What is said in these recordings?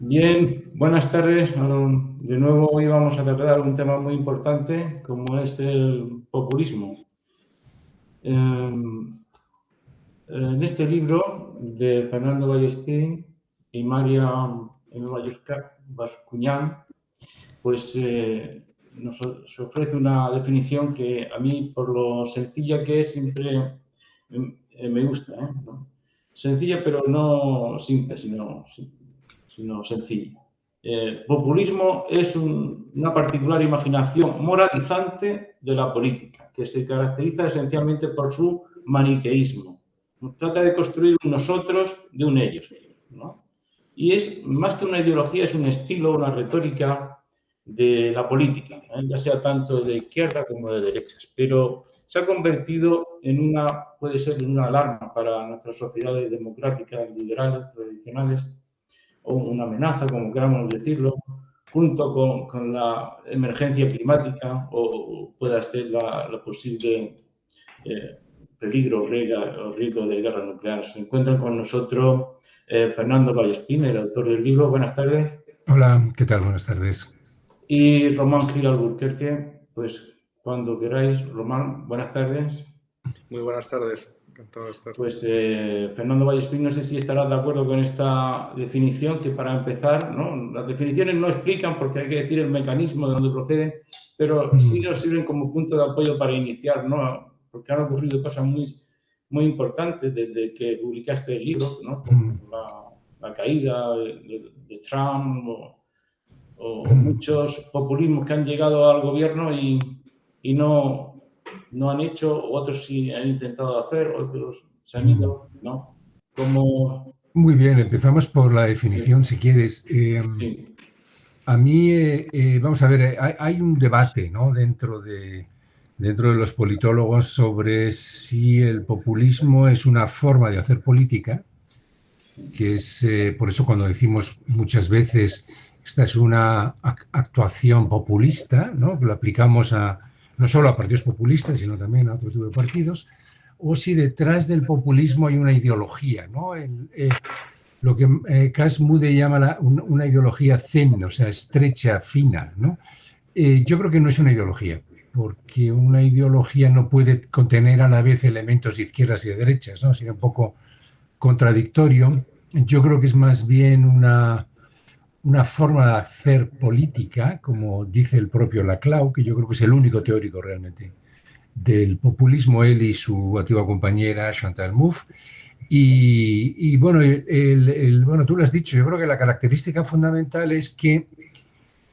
Bien, buenas tardes. De nuevo hoy vamos a tratar un tema muy importante como es el populismo. En este libro de Fernando Vallespín y María Bascuñán, pues nos ofrece una definición que a mí, por lo sencilla que es, siempre me gusta, ¿eh? ¿No? Sencilla, pero no simple, sino sencilla. Populismo es una particular imaginación moralizante de la política, que se caracteriza esencialmente por su maniqueísmo. Trata de construir un nosotros de un ellos, ¿no? Y es más que una ideología, es un estilo, una retórica de la política, ya sea tanto de izquierda como de derechas, pero se ha convertido puede ser en una alarma para nuestras sociedades democráticas, liberales, tradicionales, o una amenaza, como queramos decirlo, junto con la emergencia climática o pueda ser la posible eh, peligro o riesgo de guerra nuclear. Se encuentran con nosotros Fernando Vallespín, el autor del libro. Buenas tardes. Hola, ¿qué tal? Buenas tardes. Y Román Gil Alburquerque, pues cuando queráis. Román, buenas tardes. Muy buenas tardes, encantado de estar. Pues Fernando Vallespín, no sé si estarás de acuerdo con esta definición, que para empezar, ¿no? Las definiciones no explican porque hay que decir el mecanismo de donde proceden, pero sí nos sirven como punto de apoyo para iniciar, ¿no? Porque han ocurrido cosas muy importantes desde que publicaste el libro, ¿no? Como la caída de Trump o muchos populismos que han llegado al gobierno y no han hecho, otros sí han intentado hacer, otros se han ido, ¿no? Como... Muy bien, empezamos por la definición, si quieres. Sí. A mí, vamos a ver, hay un debate, ¿no? Dentro de los politólogos sobre si el populismo es una forma de hacer política, que es, por eso cuando decimos muchas veces, esta es una actuación populista, ¿no? Que lo aplicamos no solo a partidos populistas, sino también a otro tipo de partidos, o si detrás del populismo hay una ideología, ¿no? Lo que Cass Moodle llama una ideología thin, o sea, estrecha, fina, ¿no? Yo creo que no es una ideología, porque una ideología no puede contener a la vez elementos de izquierdas y de derechas, ¿no? Sería un poco contradictorio. Yo creo que es más bien una forma de hacer política, como dice el propio Laclau, que yo creo que es el único teórico realmente del populismo, él y su antigua compañera Chantal Mouffe. Y bueno, bueno, tú lo has dicho, yo creo que la característica fundamental es que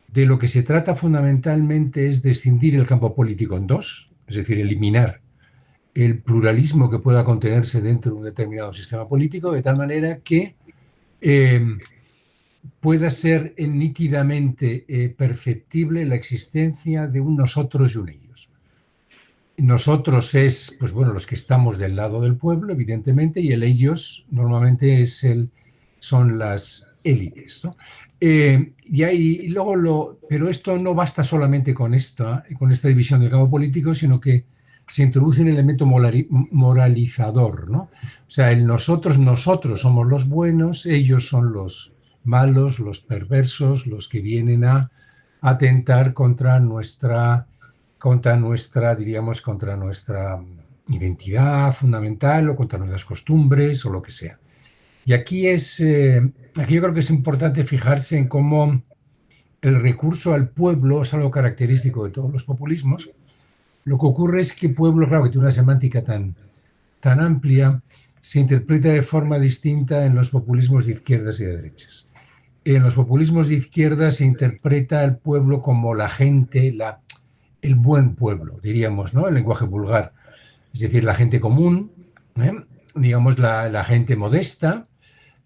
de lo que se trata fundamentalmente es de escindir el campo político en dos, es decir, eliminar el pluralismo que pueda contenerse dentro de un determinado sistema político, de tal manera que pueda ser nítidamente perceptible la existencia de un nosotros y un ellos. Nosotros es, pues bueno, los que estamos del lado del pueblo, evidentemente, y el ellos normalmente son las élites, ¿no? Y luego pero esto no basta solamente con esta división del campo político, sino que se introduce un elemento moralizador, ¿no? O sea, nosotros somos los buenos, ellos son los malos, los perversos, los que vienen a atentar diríamos, contra nuestra identidad fundamental o contra nuestras costumbres o lo que sea. Y aquí yo creo que es importante fijarse en cómo el recurso al pueblo es algo característico de todos los populismos. Lo que ocurre es que pueblo, claro, que tiene una semántica tan amplia, se interpreta de forma distinta en los populismos de izquierdas y de derechas. En los populismos de izquierda se interpreta el pueblo como la gente, el buen pueblo, diríamos, ¿no? El lenguaje vulgar. Es decir, la gente común, digamos, la gente modesta,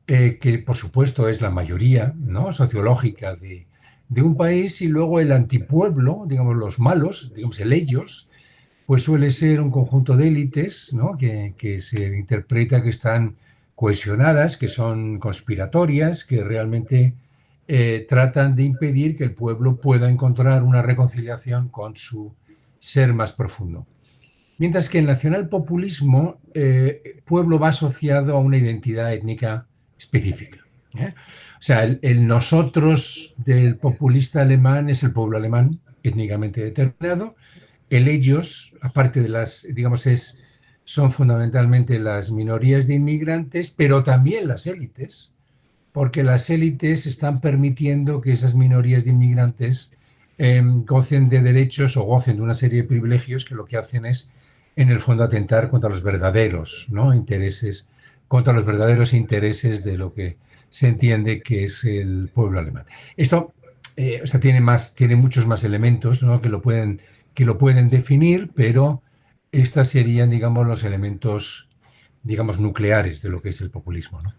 que por supuesto es la mayoría, ¿no? Sociológica de un país, y luego el antipueblo, digamos, los malos, digamos, el ellos, pues suele ser un conjunto de élites, ¿no? Que se interpreta que están cohesionadas, que son conspiratorias, que realmente tratan de impedir que el pueblo pueda encontrar una reconciliación con su ser más profundo. Mientras que el nacionalpopulismo, pueblo va asociado a una identidad étnica específica. ¿eh? O sea, el nosotros del populista alemán es el pueblo alemán étnicamente determinado. El ellos, aparte de las, digamos, son fundamentalmente las minorías de inmigrantes, pero también las élites, porque las élites están permitiendo que esas minorías de inmigrantes gocen de derechos o gocen de una serie de privilegios que lo que hacen es, en el fondo, atentar contra los verdaderos, ¿no?, intereses, contra los verdaderos intereses de lo que se entiende que es el pueblo alemán. Esto o sea, tiene muchos más elementos, ¿no?, que lo pueden definir, pero estos serían, digamos, los elementos, digamos, nucleares de lo que es el populismo, ¿no?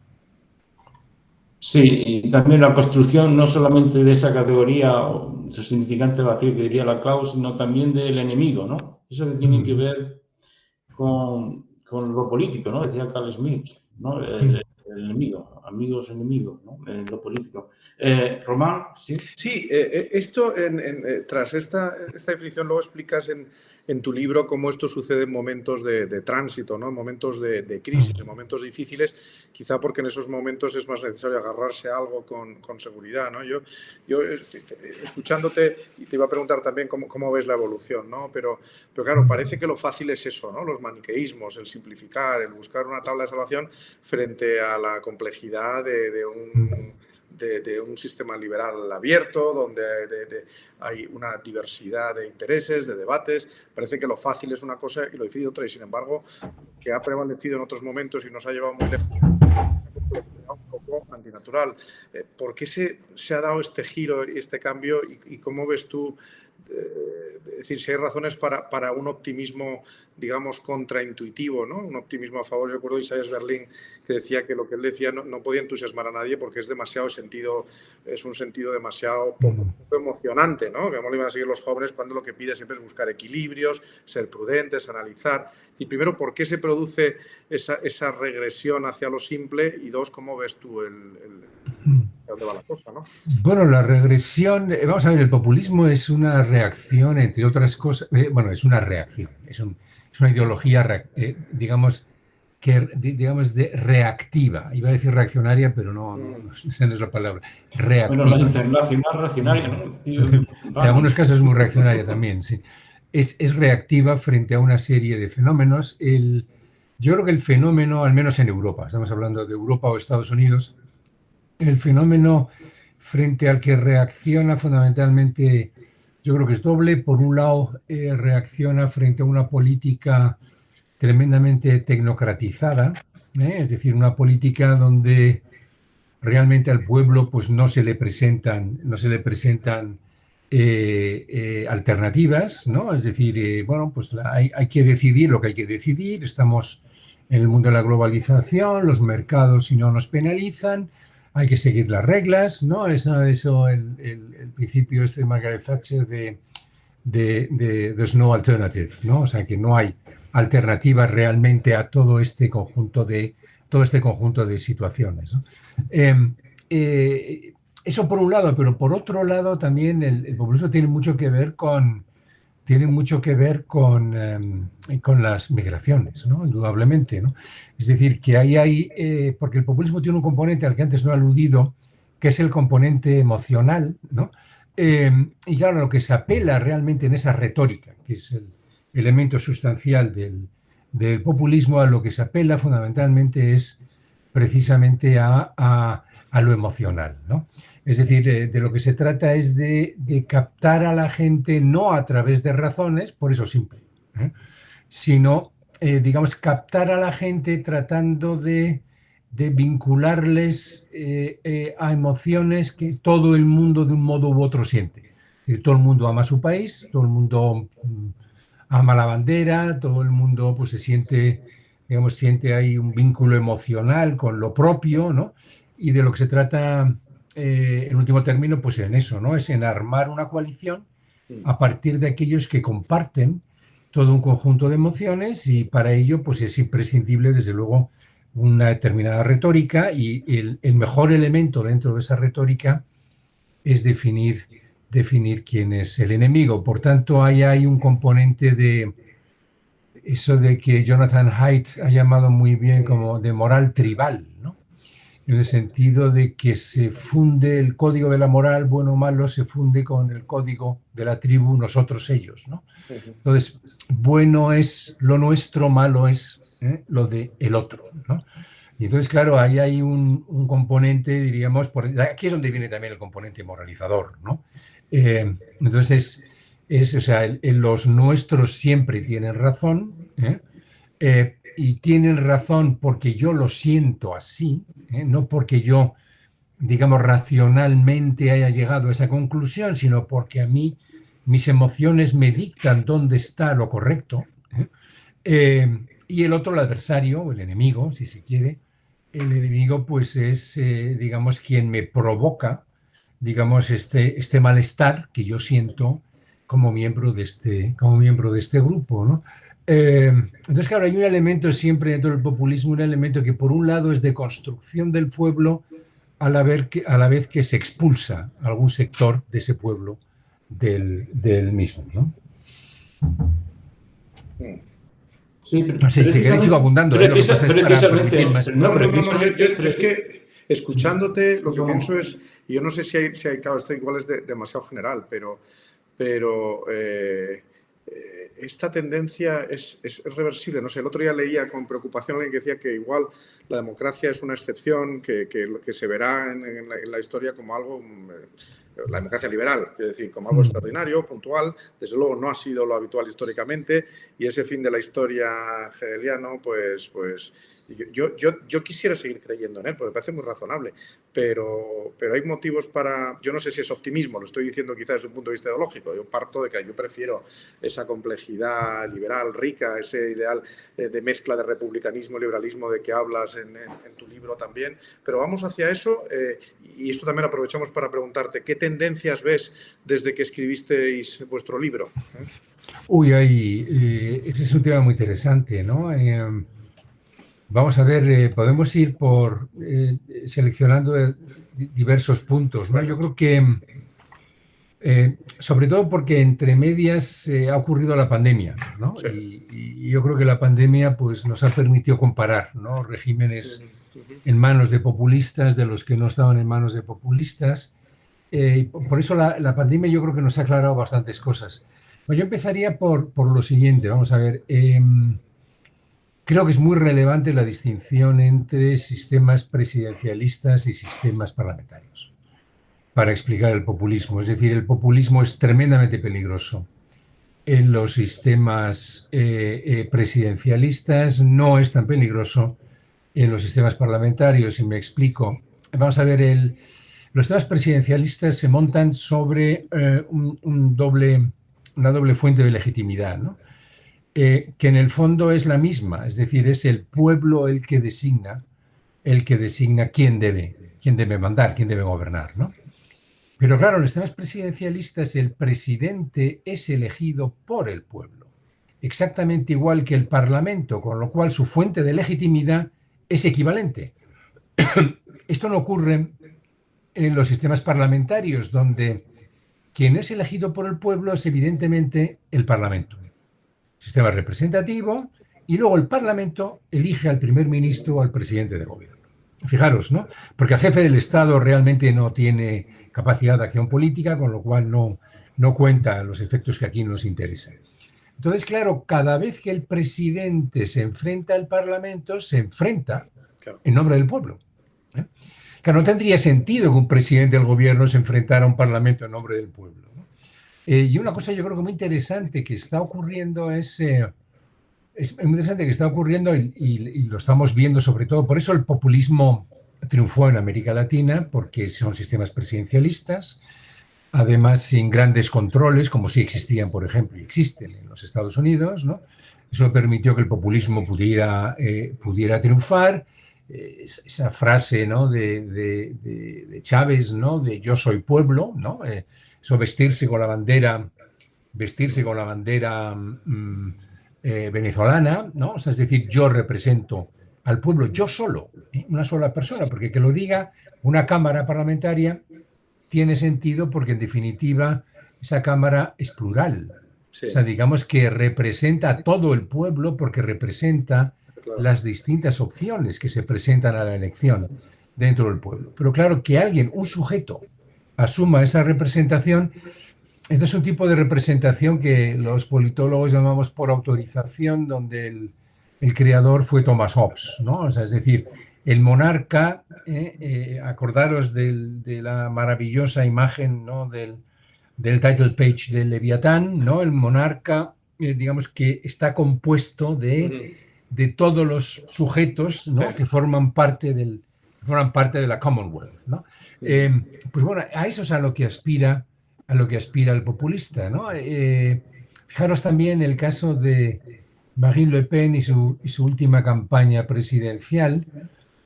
Sí, y también la construcción no solamente de esa categoría, o ese significante vacío que diría la Klaus, sino también del enemigo, ¿no? Eso que tiene que ver con lo político, ¿no? Decía Carl Schmitt, ¿no? El enemigo, amigos, enemigos, ¿no? Lo político. Román, ¿sí? Sí, esto, tras esta definición, luego explicas en tu libro cómo esto sucede en momentos de tránsito, ¿no? En momentos de crisis, en momentos difíciles, quizá porque en esos momentos es más necesario agarrarse a algo con seguridad, ¿no? Yo escuchándote, te iba a preguntar también cómo ves la evolución, ¿no? Pero claro, parece que lo fácil es eso, ¿no? Los maniqueísmos, el simplificar, el buscar una tabla de salvación frente a la complejidad de un sistema liberal abierto, donde hay una diversidad de intereses, de debates. Parece que lo fácil es una cosa y lo difícil otra, y sin embargo, que ha prevalecido en otros momentos y nos ha llevado muy lejos, un poco antinatural. ¿Por qué se ha dado este giro y este cambio y cómo ves tú? Es decir, si hay razones para un optimismo, digamos, contraintuitivo, ¿no? Un optimismo a favor. Yo recuerdo a Isaias Berlin, que decía que lo que él decía no podía entusiasmar a nadie porque es un sentido demasiado poco emocionante, ¿no? Que no le iban a seguir los jóvenes cuando lo que pide siempre es buscar equilibrios, ser prudentes, analizar. Y primero, ¿por qué se produce esa regresión hacia lo simple? Y dos, ¿cómo ves tú dónde va la cosa, ¿no? Bueno, la regresión, vamos a ver, el populismo es una reacción, entre otras cosas, bueno, es una reacción, es una ideología, digamos, reactiva. Iba a decir reaccionaria, pero no, esa no es la palabra. Reactiva. Bueno, la internacional reaccionaria, ¿no? En algunos casos es muy reaccionaria también, sí. Es reactiva frente a una serie de fenómenos. Yo creo que el fenómeno, al menos en Europa, estamos hablando de Europa o Estados Unidos, el fenómeno frente al que reacciona fundamentalmente, yo creo que es doble. Por un lado, reacciona frente a una política tremendamente tecnocratizada, es decir, una política donde realmente al pueblo pues no se le presentan alternativas, ¿no? Es decir, bueno, pues hay que decidir lo que hay que decidir. Estamos en el mundo de la globalización, los mercados si no nos penalizan, hay que seguir las reglas, ¿no? Eso el principio de Margaret Thatcher de there's no alternative, ¿no? O sea, que no hay alternativas realmente a todo este conjunto de situaciones, ¿no? Eso por un lado, pero por otro lado también el populismo tiene mucho que ver con las migraciones, ¿no? Indudablemente, ¿no? Es decir, que porque el populismo tiene un componente al que antes no he aludido, que es el componente emocional, ¿no? Y claro, lo que se apela realmente en esa retórica, que es el elemento sustancial del populismo, a lo que se apela fundamentalmente es precisamente a lo emocional, ¿no? Es decir, de lo que se trata es de captar a la gente no a través de razones, por eso simple, sino, digamos, captar a la gente tratando de vincularles a emociones que todo el mundo de un modo u otro siente. Es decir, todo el mundo ama su país, todo el mundo ama la bandera, todo el mundo pues siente ahí un vínculo emocional con lo propio, ¿no? Y de lo que se trata, en último término, pues en eso, ¿no? Es en armar una coalición a partir de aquellos que comparten todo un conjunto de emociones, y para ello pues es imprescindible, desde luego, una determinada retórica, y el mejor elemento dentro de esa retórica es definir quién es el enemigo. Por tanto, ahí hay un componente de eso de que Jonathan Haidt ha llamado muy bien como de moral tribal, ¿no? en el sentido de que se funde el código de la moral, bueno o malo, se funde con el código de la tribu, nosotros, ellos, ¿no? Entonces, bueno es lo nuestro, malo es lo de el otro, ¿no? Y entonces, claro, ahí hay un componente, diríamos, aquí es donde viene también el componente moralizador, ¿no? Entonces, o sea, los nuestros siempre tienen razón, y tienen razón porque yo lo siento así, no porque yo, digamos, racionalmente haya llegado a esa conclusión, sino porque a mí mis emociones me dictan dónde está lo correcto. Y el otro, el adversario, o el enemigo, si se quiere, el enemigo pues es, digamos, quien me provoca, digamos, este malestar que yo siento como miembro de este grupo, ¿no? Entonces, claro, hay un elemento siempre dentro del populismo, un elemento que por un lado es de construcción del pueblo, a la vez que se expulsa a algún sector de ese pueblo del mismo, ¿no? Sí, no sé, si queréis sigo abundando. Lo que pasa es para permitir más. Yo es que escuchándote lo que pienso es, y yo no sé si hay claro, esto igual es demasiado general, pero esta tendencia es reversible. No sé, el otro día leía con preocupación a alguien que decía que igual la democracia es una excepción, que se verá en la historia como algo, la democracia liberal, es decir, como algo extraordinario, puntual. Desde luego no ha sido lo habitual históricamente, y ese fin de la historia hegeliano, pues yo quisiera seguir creyendo en él, porque me parece muy razonable, pero hay motivos para... Yo no sé si es optimismo, lo estoy diciendo quizás desde un punto de vista ideológico. Yo parto de que yo prefiero esa complejidad liberal rica, ese ideal de mezcla de republicanismo y liberalismo de que hablas en tu libro también, pero vamos hacia eso, y esto también aprovechamos para preguntarte, ¿qué tendencias ves desde que escribisteis vuestro libro? Uy, ese es un tema muy interesante, ¿no? Vamos a ver, podemos ir por seleccionando diversos puntos, ¿no? Yo creo que, sobre todo porque entre medias ha ocurrido la pandemia, ¿no? Sí. Y yo creo que la pandemia pues, nos ha permitido comparar, ¿no? Regímenes en manos de populistas de los que no estaban en manos de populistas. Por eso la pandemia yo creo que nos ha aclarado bastantes cosas. Bueno, yo empezaría por lo siguiente, vamos a ver. Creo que es muy relevante la distinción entre sistemas presidencialistas y sistemas parlamentarios para explicar el populismo. Es decir, el populismo es tremendamente peligroso en los sistemas presidencialistas, no es tan peligroso en los sistemas parlamentarios, y me explico. Vamos a ver, los sistemas presidencialistas se montan sobre una doble fuente de legitimidad, ¿no? Que en el fondo es la misma, es decir, es el pueblo el que designa quién debe mandar, quién debe gobernar, ¿no? Pero claro, en los sistemas presidencialistas el presidente es elegido por el pueblo, exactamente igual que el Parlamento, con lo cual su fuente de legitimidad es equivalente. Esto no ocurre en los sistemas parlamentarios, donde quien es elegido por el pueblo es evidentemente el Parlamento. Sistema representativo, y luego el Parlamento elige al primer ministro o al presidente de gobierno. Fijaros, ¿no? Porque el jefe del Estado realmente no tiene capacidad de acción política, con lo cual no cuenta los efectos que aquí nos interesan. Entonces, claro, cada vez que el presidente se enfrenta al Parlamento, se enfrenta en nombre del pueblo. Claro, no tendría sentido que un presidente del gobierno se enfrentara a un Parlamento en nombre del pueblo. Y una cosa yo creo que muy interesante que está ocurriendo es muy interesante que está ocurriendo y lo estamos viendo sobre todo, por eso el populismo triunfó en América Latina, porque son sistemas presidencialistas, además sin grandes controles, como sí existían, por ejemplo, y existen en los Estados Unidos, ¿no? Eso permitió que el populismo pudiera triunfar. Esa frase, ¿no? de Chávez, ¿no? De yo soy pueblo, ¿no? Eso vestirse con la bandera venezolana, ¿no? O sea, es decir, yo represento al pueblo, yo solo, una sola persona, porque que lo diga una cámara parlamentaria tiene sentido porque en definitiva esa cámara es plural. Sí. O sea, digamos que representa a todo el pueblo porque representa las distintas opciones que se presentan a la elección. dentro del pueblo. Pero claro, que alguien, un sujeto, asuma esa representación, este es un tipo de representación que los politólogos llamamos por autorización, donde el creador fue Thomas Hobbes, ¿no? O sea, es decir, el monarca, acordaros de la maravillosa imagen, ¿no?, del title page del Leviatán, ¿no? El monarca, digamos que está compuesto de todos los sujetos, ¿no?, que forman parte de la Commonwealth, ¿no? Pues bueno, a eso es a lo que aspira el populista, ¿no? Fijaros también el caso de Marine Le Pen y su última campaña presidencial.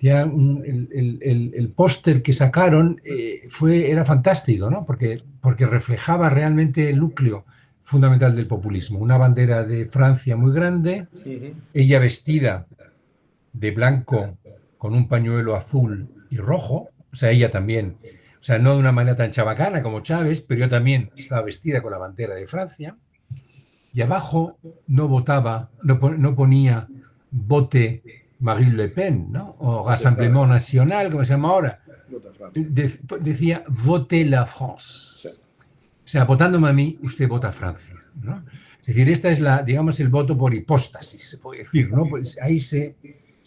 Ya el póster que sacaron era fantástico, ¿no? Porque reflejaba realmente el núcleo fundamental del populismo. Una bandera de Francia muy grande, ella vestida de blanco con un pañuelo azul y rojo, o sea, ella también, o sea, no de una manera tan chabacana como Chávez, pero ella también estaba vestida con la bandera de Francia, y abajo no ponía vote Marine Le Pen, ¿no? O Rassemblement National, como se llama ahora. Decía vote la France. Sí. O sea, votándome a mí, usted vota a Francia, ¿no? Es decir, esta es digamos, el voto por hipóstasis, se puede decir, ¿no? Pues ahí se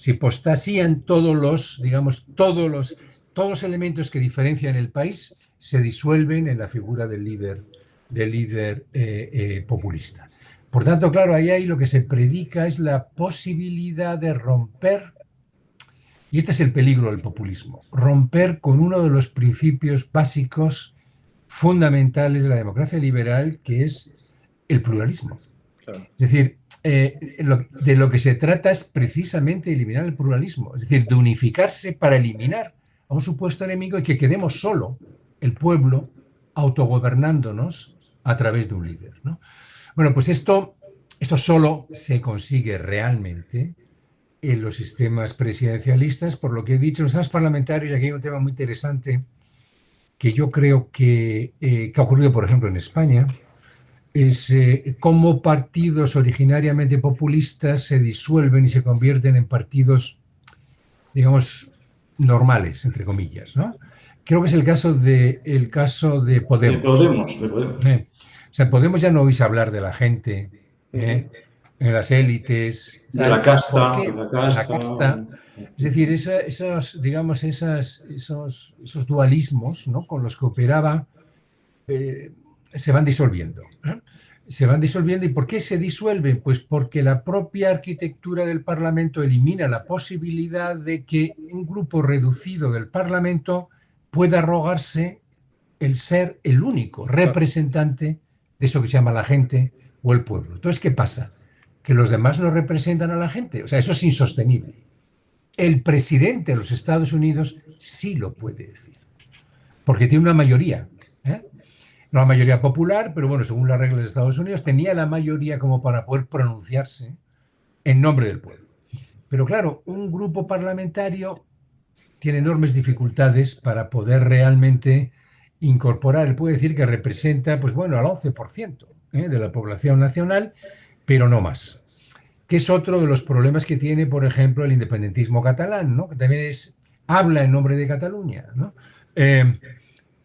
hipostasían todos los elementos que diferencian el país, se disuelven en la figura del líder populista. Por tanto, claro, ahí lo que se predica es la posibilidad de romper, y este es el peligro del populismo, romper con uno de los principios básicos fundamentales de la democracia liberal, que es el pluralismo. Claro. Es decir, de lo que se trata es precisamente eliminar el pluralismo, es decir, de unificarse para eliminar a un supuesto enemigo y que quedemos solo el pueblo autogobernándonos a través de un líder, ¿no? Bueno, pues esto solo se consigue realmente en los sistemas presidencialistas, por lo que he dicho, los sistemas parlamentarios, y aquí hay un tema muy interesante que yo creo que ha ocurrido, por ejemplo, en España, es cómo partidos originariamente populistas se disuelven y se convierten en partidos, digamos, normales, entre comillas, ¿no? Creo que es el caso de Podemos. O sea, Podemos ya no oís hablar de la gente, en las élites, de la casta, la casta. Es decir, esos dualismos, ¿no?, con los que operaba se van disolviendo. Se van disolviendo. ¿Y por qué se disuelven? Pues porque la propia arquitectura del Parlamento elimina la posibilidad de que un grupo reducido del Parlamento pueda arrogarse el ser el único representante de eso que se llama la gente o el pueblo. Entonces, ¿qué pasa? Que los demás no representan a la gente. O sea, eso es insostenible. El presidente de los Estados Unidos sí lo puede decir, porque tiene una mayoría, no la mayoría popular, pero bueno, según las reglas de Estados Unidos, tenía la mayoría como para poder pronunciarse en nombre del pueblo. Pero claro, un grupo parlamentario tiene enormes dificultades para poder realmente incorporar. Él puede decir que representa, pues bueno, al 11% de la población nacional, pero no más. Que es otro de los problemas que tiene, por ejemplo, el independentismo catalán, ¿no? Que también habla en nombre de Cataluña, ¿no?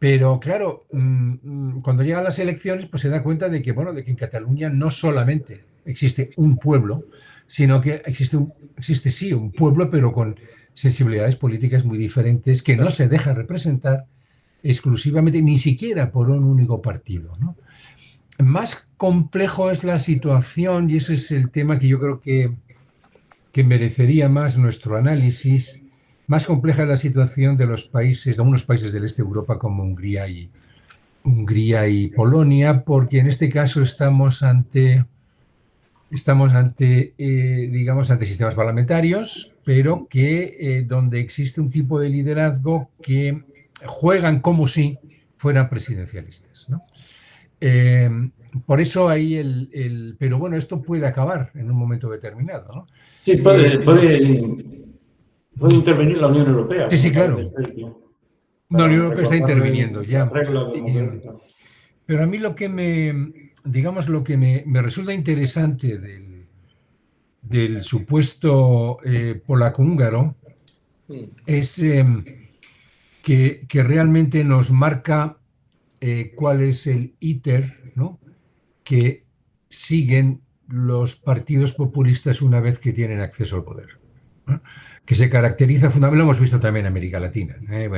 Pero claro, cuando llegan las elecciones, pues se da cuenta de que, bueno, de que en Cataluña no solamente existe un pueblo, sino que existe sí un pueblo, pero con sensibilidades políticas muy diferentes, que no se deja representar exclusivamente, ni siquiera por un único partido, ¿no? Más complejo es la situación, y ese es el tema que yo creo que merecería más nuestro análisis. Más compleja es la situación de algunos países del este de Europa como Hungría y Polonia, porque en este caso estamos ante sistemas parlamentarios, pero que donde existe un tipo de liderazgo que juegan como si fueran presidencialistas, ¿no? Por eso ahí pero bueno, esto puede acabar en un momento determinado, ¿no? Sí, puede intervenir la Unión Europea. Sí, claro. La Unión Europea está interviniendo ya. Pero a mí lo que me resulta interesante del supuesto polaco-húngaro es que realmente nos marca cuál es el íter, ¿no?, que siguen los partidos populistas una vez que tienen acceso al poder, ¿no?, que se caracteriza fundamentalmente, lo hemos visto también en América Latina,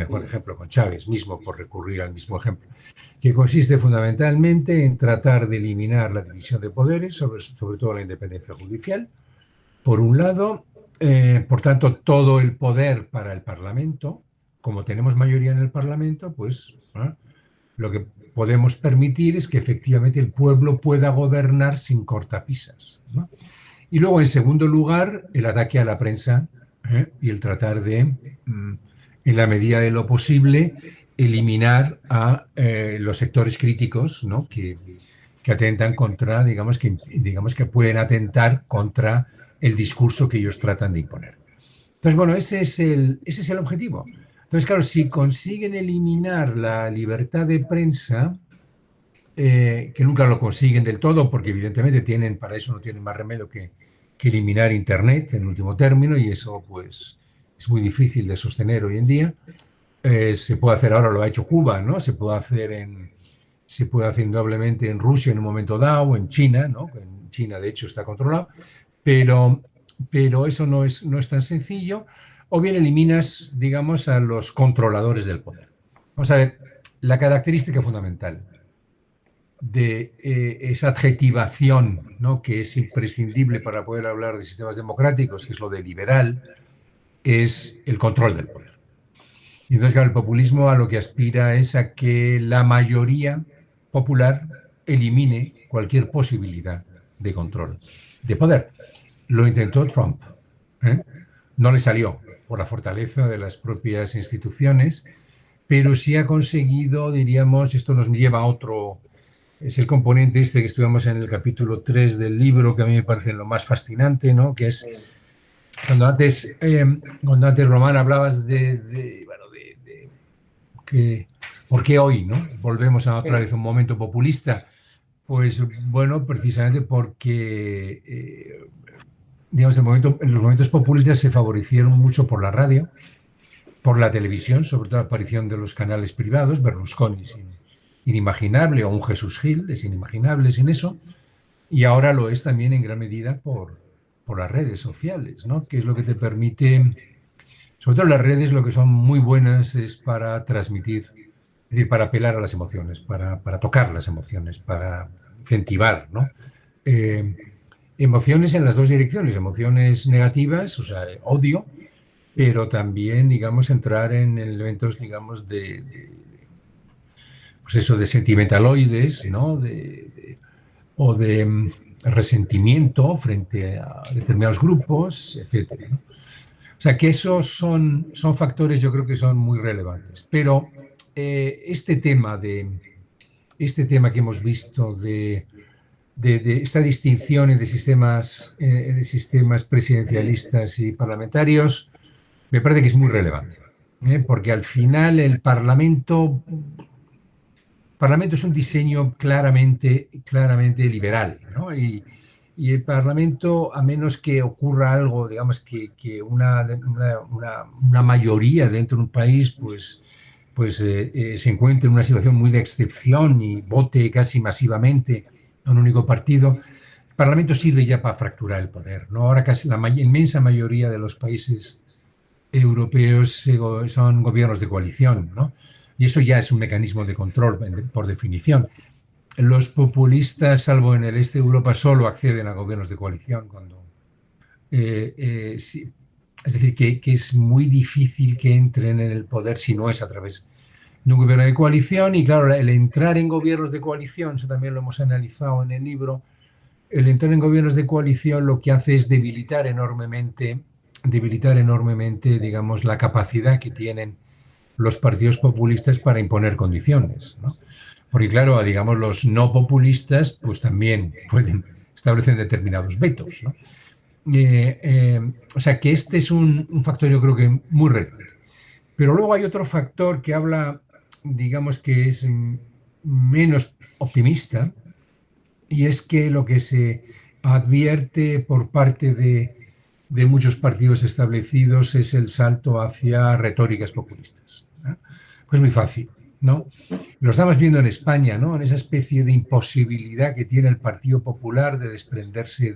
por ejemplo con Chávez mismo, por recurrir al mismo ejemplo, que consiste fundamentalmente en tratar de eliminar la división de poderes, sobre todo la independencia judicial, por un lado, por tanto, todo el poder para el Parlamento. Como tenemos mayoría en el Parlamento, pues lo que podemos permitir es que efectivamente el pueblo pueda gobernar sin cortapisas, ¿no? Y luego, en segundo lugar, el ataque a la prensa y el tratar de, en la medida de lo posible, eliminar a los sectores críticos, ¿no?, que atentan contra, digamos que pueden atentar contra el discurso que ellos tratan de imponer. Entonces, bueno, ese es el objetivo. Entonces, claro, si consiguen eliminar la libertad de prensa, que nunca lo consiguen del todo, porque evidentemente para eso no tienen más remedio que eliminar Internet en último término, y eso pues es muy difícil de sostener hoy en día. Se puede hacer ahora, lo ha hecho Cuba, ¿no? Se puede hacer indudablemente en Rusia en un momento dado, en China, ¿no? En China de hecho está controlado, pero eso no es tan sencillo. O bien eliminas, digamos, a los controladores del poder. Vamos a ver, la característica fundamental de esa adjetivación, ¿no?, que es imprescindible para poder hablar de sistemas democráticos, que es lo de liberal, es el control del poder. Y entonces, claro, el populismo a lo que aspira es a que la mayoría popular elimine cualquier posibilidad de control de poder. Lo intentó Trump, no le salió por la fortaleza de las propias instituciones, pero sí ha conseguido, diríamos, esto nos lleva a otro, es el componente que estudiamos en el capítulo 3 del libro, que a mí me parece lo más fascinante, ¿no?, que es cuando antes Román, hablabas de que ¿por qué hoy, no? Volvemos a otra vez a un momento populista. Pues bueno, precisamente porque digamos, en los momentos populistas se favorecieron mucho por la radio, por la televisión, sobre todo la aparición de los canales privados. Berlusconi es inimaginable, o un Jesús Gil es inimaginable sin eso, y ahora lo es también en gran medida por las redes sociales, ¿no?, que es lo que te permite, sobre todo las redes, lo que son muy buenas es para transmitir, es decir, para apelar a las emociones, para tocar las emociones, para incentivar, ¿no?, emociones en las dos direcciones, emociones negativas, o sea, odio, pero también, digamos, entrar en elementos, digamos, pues eso, de sentimentaloides, ¿no?, o de resentimiento frente a determinados grupos, etcétera, ¿no? O sea, que esos son factores, yo creo que son muy relevantes. Pero este tema que hemos visto de esta distinción entre sistemas presidencialistas y parlamentarios, me parece que es muy relevante, porque al final el Parlamento es un diseño claramente liberal, ¿no? Y el Parlamento, a menos que ocurra algo, digamos, que una mayoría dentro de un país pues se encuentre en una situación muy de excepción y vote casi masivamente a un único partido, el Parlamento sirve ya para fracturar el poder, ¿no? Ahora casi la inmensa mayoría de los países europeos son gobiernos de coalición, ¿no? Y eso ya es un mecanismo de control por definición. Los populistas, salvo en el este de Europa, solo acceden a gobiernos de coalición sí. Es decir, que es muy difícil que entren en el poder si no es a través de un gobierno de coalición. Y claro, el entrar en gobiernos de coalición, eso también lo hemos analizado en el libro, el entrar en gobiernos de coalición lo que hace es debilitar enormemente, digamos, la capacidad que tienen los partidos populistas para imponer condiciones, ¿no? Porque claro, digamos, los no populistas pues también pueden establecer determinados vetos, ¿no? O sea que este es un factor, yo creo que muy relevante. Pero luego hay otro factor que habla, digamos, que es menos optimista, y es que lo que se advierte por parte de muchos partidos establecidos es el salto hacia retóricas populistas, ¿no? Pues muy fácil, ¿no? Lo estamos viendo en España, ¿no? En esa especie de imposibilidad que tiene el Partido Popular de desprenderse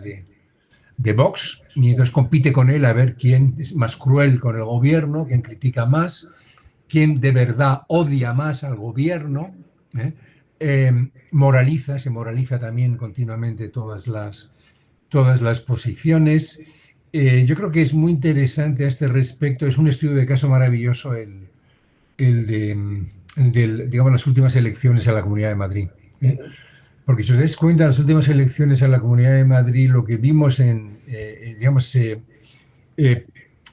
de Vox, y entonces compite con él a ver quién es más cruel con el gobierno, quién critica más, quién de verdad odia más al gobierno, ¿eh? Se moraliza también continuamente todas las posiciones. Yo creo que es muy interesante a este respecto, es un estudio de caso maravilloso el de digamos, las últimas elecciones a la Comunidad de Madrid. Porque si os dais cuenta, en las últimas elecciones a la Comunidad de Madrid, lo que vimos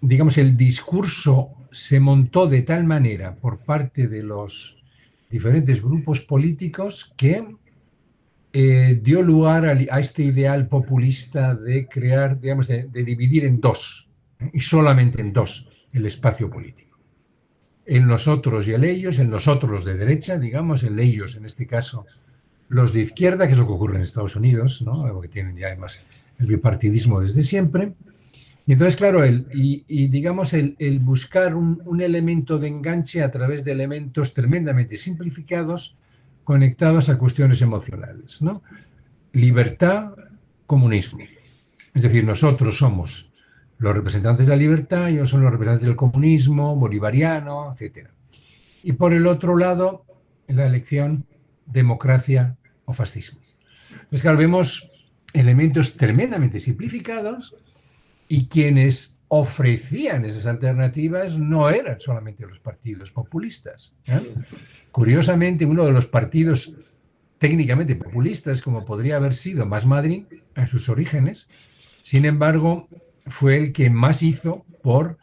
digamos, el discurso se montó de tal manera por parte de los diferentes grupos políticos que dio lugar a este ideal populista de crear, digamos, de dividir en dos, y solamente en dos, el espacio político. El nosotros y el ellos, el nosotros los de derecha, digamos, el ellos en este caso los de izquierda, que es lo que ocurre en Estados Unidos, ¿no? Algo que tienen ya además el bipartidismo desde siempre. Y entonces, claro, digamos, el buscar un elemento de enganche a través de elementos tremendamente simplificados conectados a cuestiones emocionales, ¿no? Libertad, comunismo. Es decir, nosotros somos los representantes de la libertad, ellos son los representantes del comunismo, bolivariano, etc. Y por el otro lado, la elección, democracia o fascismo. Entonces, claro, vemos elementos tremendamente simplificados y quienes ofrecían esas alternativas no eran solamente los partidos populistas, ¿eh? Curiosamente, uno de los partidos técnicamente populistas, como podría haber sido Más Madrid en sus orígenes, sin embargo, fue el que más hizo por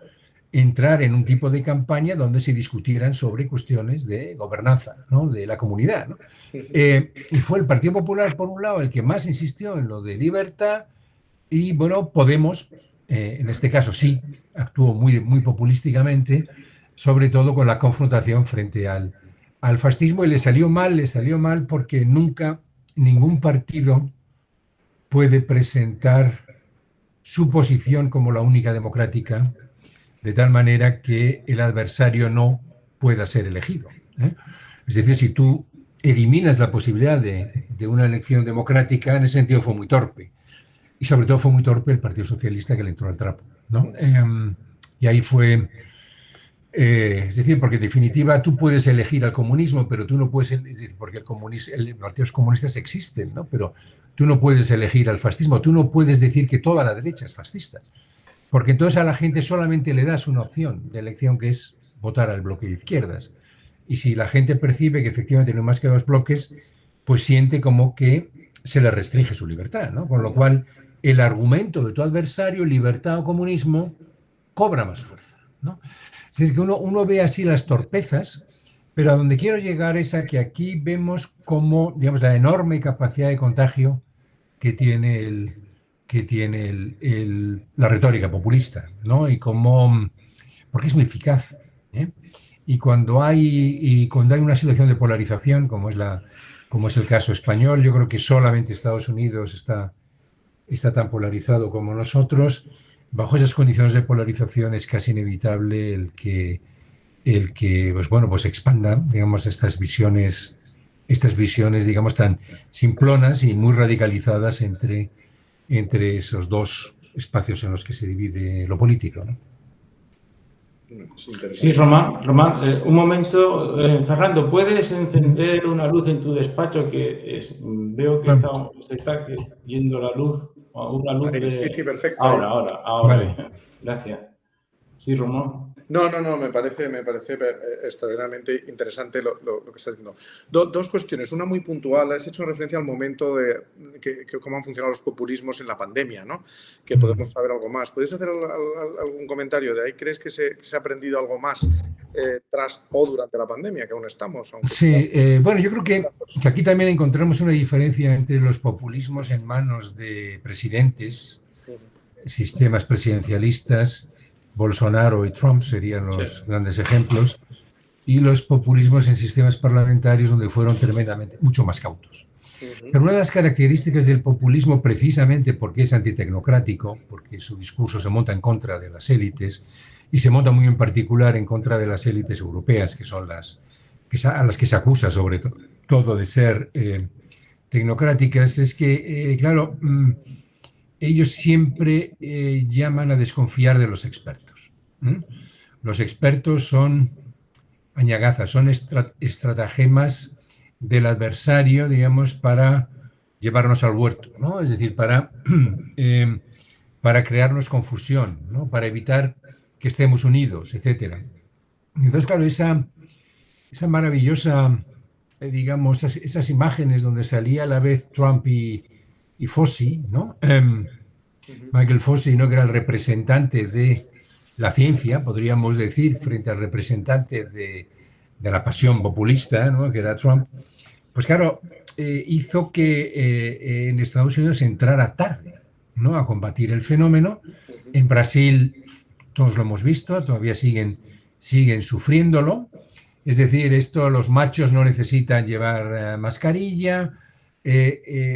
entrar en un tipo de campaña donde se discutieran sobre cuestiones de gobernanza, ¿no? De la comunidad, ¿no? Y fue el Partido Popular, por un lado, el que más insistió en lo de libertad, y bueno, Podemos, en este caso sí, actuó muy, muy populísticamente, sobre todo con la confrontación frente al fascismo, y le salió mal porque nunca ningún partido puede presentar su posición como la única democrática, de tal manera que el adversario no pueda ser elegido, ¿eh? Es decir, si tú eliminas la posibilidad de una elección democrática, en ese sentido fue muy torpe. Y sobre todo fue muy torpe el Partido Socialista, que le entró al trapo, ¿no? Y ahí fue... es decir, porque en definitiva tú puedes elegir al comunismo, pero tú no puedes... Es decir, porque los partidos comunistas existen, ¿no? Pero tú no puedes elegir al fascismo. Tú no puedes decir que toda la derecha es fascista. Porque entonces a la gente solamente le das una opción de elección, que es votar al bloque de izquierdas. Y si la gente percibe que efectivamente no hay más que dos bloques, pues siente como que se le restringe su libertad, ¿no? Con lo cual, el argumento de tu adversario, libertad o comunismo, cobra más fuerza, ¿no? Es decir, que uno ve así las torpezas, pero a donde quiero llegar es a que aquí vemos como, digamos, la enorme capacidad de contagio que tiene la retórica populista, ¿no? Y cómo, porque es muy eficaz, ¿eh? Y cuando hay una situación de polarización, como es el caso español, yo creo que solamente Estados Unidos está tan polarizado como nosotros. Bajo esas condiciones de polarización es casi inevitable el que pues expandan, digamos, estas visiones, digamos, tan simplonas y muy radicalizadas entre esos dos espacios en los que se divide lo político, ¿no? Sí, Román, un momento. Fernando, ¿puedes encender una luz en tu despacho? Que veo que se está yendo la luz. Una luz de... Sí, perfecto. Ahora. Vale. Gracias. Sí, Román. No, me parece extraordinariamente interesante lo que estás diciendo. Dos cuestiones. Una muy puntual. Has hecho referencia al momento de cómo han funcionado los populismos en la pandemia, ¿no? Que podemos saber algo más. ¿Puedes hacer algún comentario de ahí? ¿Crees que se ha aprendido algo más tras o durante la pandemia, que aún estamos? Sí, bueno, yo creo que aquí también encontramos una diferencia entre los populismos en manos de presidentes, sistemas presidencialistas. Bolsonaro y Trump serían los grandes ejemplos, y los populismos en sistemas parlamentarios donde fueron mucho más cautos. Pero una de las características del populismo, precisamente porque es antitecnocrático, porque su discurso se monta en contra de las élites y se monta muy en particular en contra de las élites europeas, que son a las que se acusa sobre todo de ser tecnocráticas, es que, claro, ellos siempre llaman a desconfiar de los expertos. Los expertos son añagazas, son estratagemas del adversario, digamos, para llevarnos al huerto, ¿no? Es decir, para crearnos confusión, ¿no? Para evitar que estemos unidos, etc. Entonces, claro, esa maravillosa, digamos, esas imágenes donde salía a la vez Trump y Fauci, ¿no? Michael Fauci, ¿no? Que era el representante de la ciencia, podríamos decir, frente al representante de la pasión populista, ¿no? Que era Trump, pues claro, hizo que en Estados Unidos entrara tarde, ¿no? A combatir el fenómeno. En Brasil, todos lo hemos visto, todavía siguen sufriéndolo. Es decir, los machos no necesitan llevar mascarilla.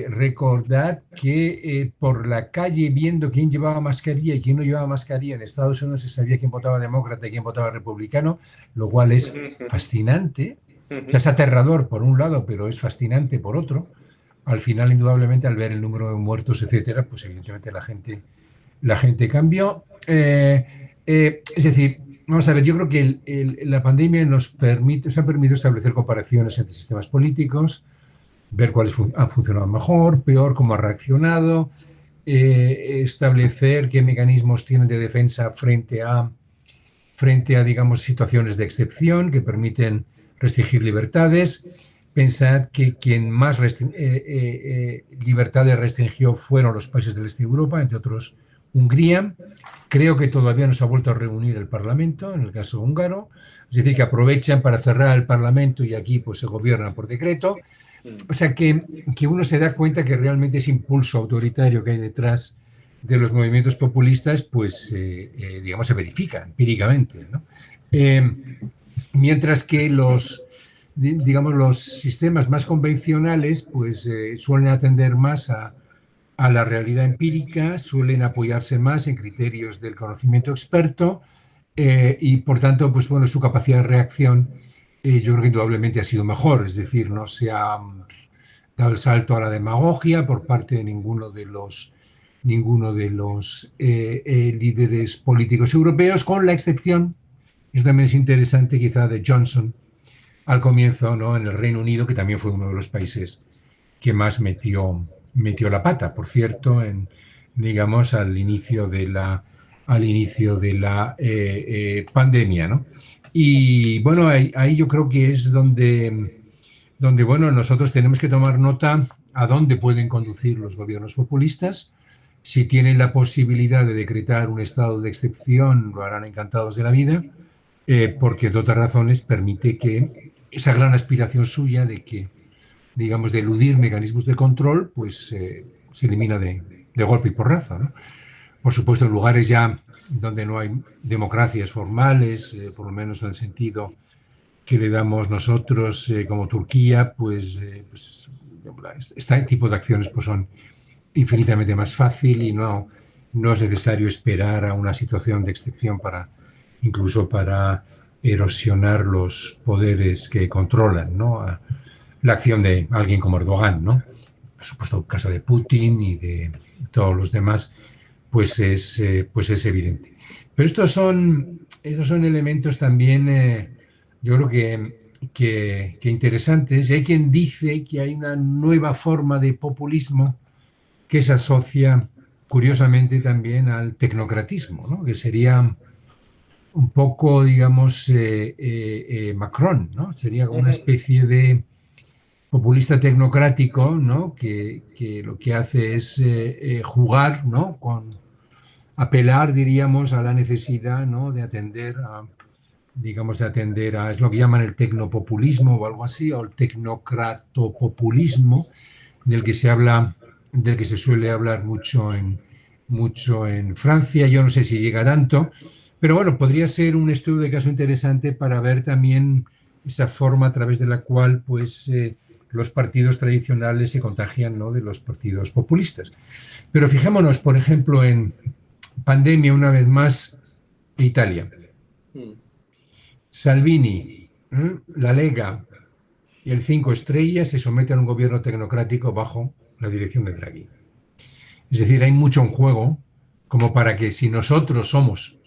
Recordad que por la calle, viendo quién llevaba mascarilla y quién no llevaba mascarilla, en Estados Unidos se sabía quién votaba demócrata y quién votaba republicano, lo cual es fascinante, que es aterrador por un lado, pero es fascinante por otro. Al final, indudablemente, al ver el número de muertos, etcétera, pues evidentemente la gente cambió. Es decir, vamos a ver, yo creo que la pandemia nos ha permitido establecer comparaciones entre sistemas políticos, ver cuáles han funcionado mejor, peor, cómo ha reaccionado, establecer qué mecanismos tienen de defensa frente a, digamos, situaciones de excepción que permiten restringir libertades. Pensad que quien más libertades restringió fueron los países del este de Europa, entre otros Hungría. Creo que todavía no se ha vuelto a reunir el Parlamento, en el caso húngaro. Es decir, que aprovechan para cerrar el Parlamento y aquí pues se gobierna por decreto. O sea, que uno se da cuenta que realmente ese impulso autoritario que hay detrás de los movimientos populistas, pues, digamos, se verifica empíricamente, ¿no? Mientras que los sistemas más convencionales, pues, suelen atender más a la realidad empírica, suelen apoyarse más en criterios del conocimiento experto y, por tanto, pues, bueno, su capacidad de reacción yo creo que indudablemente ha sido mejor, es decir, no se ha dado el salto a la demagogia por parte de ninguno de los líderes políticos europeos, con la excepción, eso también es interesante, quizá de Johnson al comienzo, ¿no? En el Reino Unido, que también fue uno de los países que más metió la pata, por cierto, digamos, al inicio de la pandemia, ¿no? Y bueno, ahí yo creo que es donde bueno, nosotros tenemos que tomar nota a dónde pueden conducir los gobiernos populistas. Si tienen la posibilidad de decretar un estado de excepción, lo harán encantados de la vida, porque de otras razones permite que esa gran aspiración suya de que, digamos, de eludir mecanismos de control, pues se elimina de golpe y porrazo, ¿no? Por supuesto, en lugares ya donde no hay democracias formales, por lo menos en el sentido que le damos nosotros, como Turquía, pues este tipo de acciones pues son infinitamente más fácil y no es necesario esperar a una situación de excepción incluso para erosionar los poderes que controlan, ¿no? La acción de alguien como Erdogan, ¿no? Por supuesto, el caso de Putin y de todos los demás, pues es evidente. Pero estos son elementos también, yo creo que interesantes. Y hay quien dice que hay una nueva forma de populismo que se asocia, curiosamente, también al tecnocratismo, ¿no? Que sería un poco, digamos, Macron, ¿no? Sería como una especie de populista tecnocrático, ¿no? Que lo que hace es jugar, ¿no? Apelar, diríamos, a la necesidad, ¿no? de atender a, es lo que llaman el tecnopopulismo o algo así, o el tecnocratopopulismo, del que se suele hablar mucho en Francia. Yo no sé si llega tanto, pero bueno, podría ser un estudio de caso interesante para ver también esa forma a través de la cual, pues, los partidos tradicionales se contagian, ¿no? de los partidos populistas. Pero fijémonos, por ejemplo, en pandemia, una vez más, Italia. Salvini, la Lega y el 5 Estrellas se someten a un gobierno tecnocrático bajo la dirección de Draghi. Es decir, hay mucho en juego como para que si nosotros somos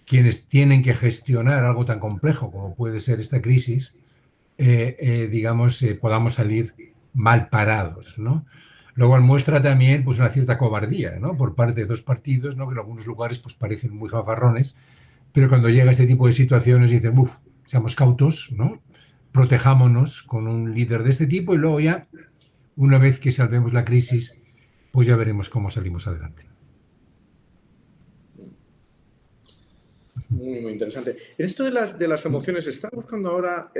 quienes tienen que gestionar algo tan complejo como puede ser esta crisis, podamos salir mal parados, ¿no? Lo cual muestra también pues, una cierta cobardía, ¿no? Por parte de dos partidos, ¿no? Que en algunos lugares pues, parecen muy fanfarrones, pero cuando llega este tipo de situaciones dicen, seamos cautos, ¿no? Protejámonos con un líder de este tipo y luego ya, una vez que salvemos la crisis, pues ya veremos cómo salimos adelante. Muy interesante. En esto de las emociones, estaba buscando ahora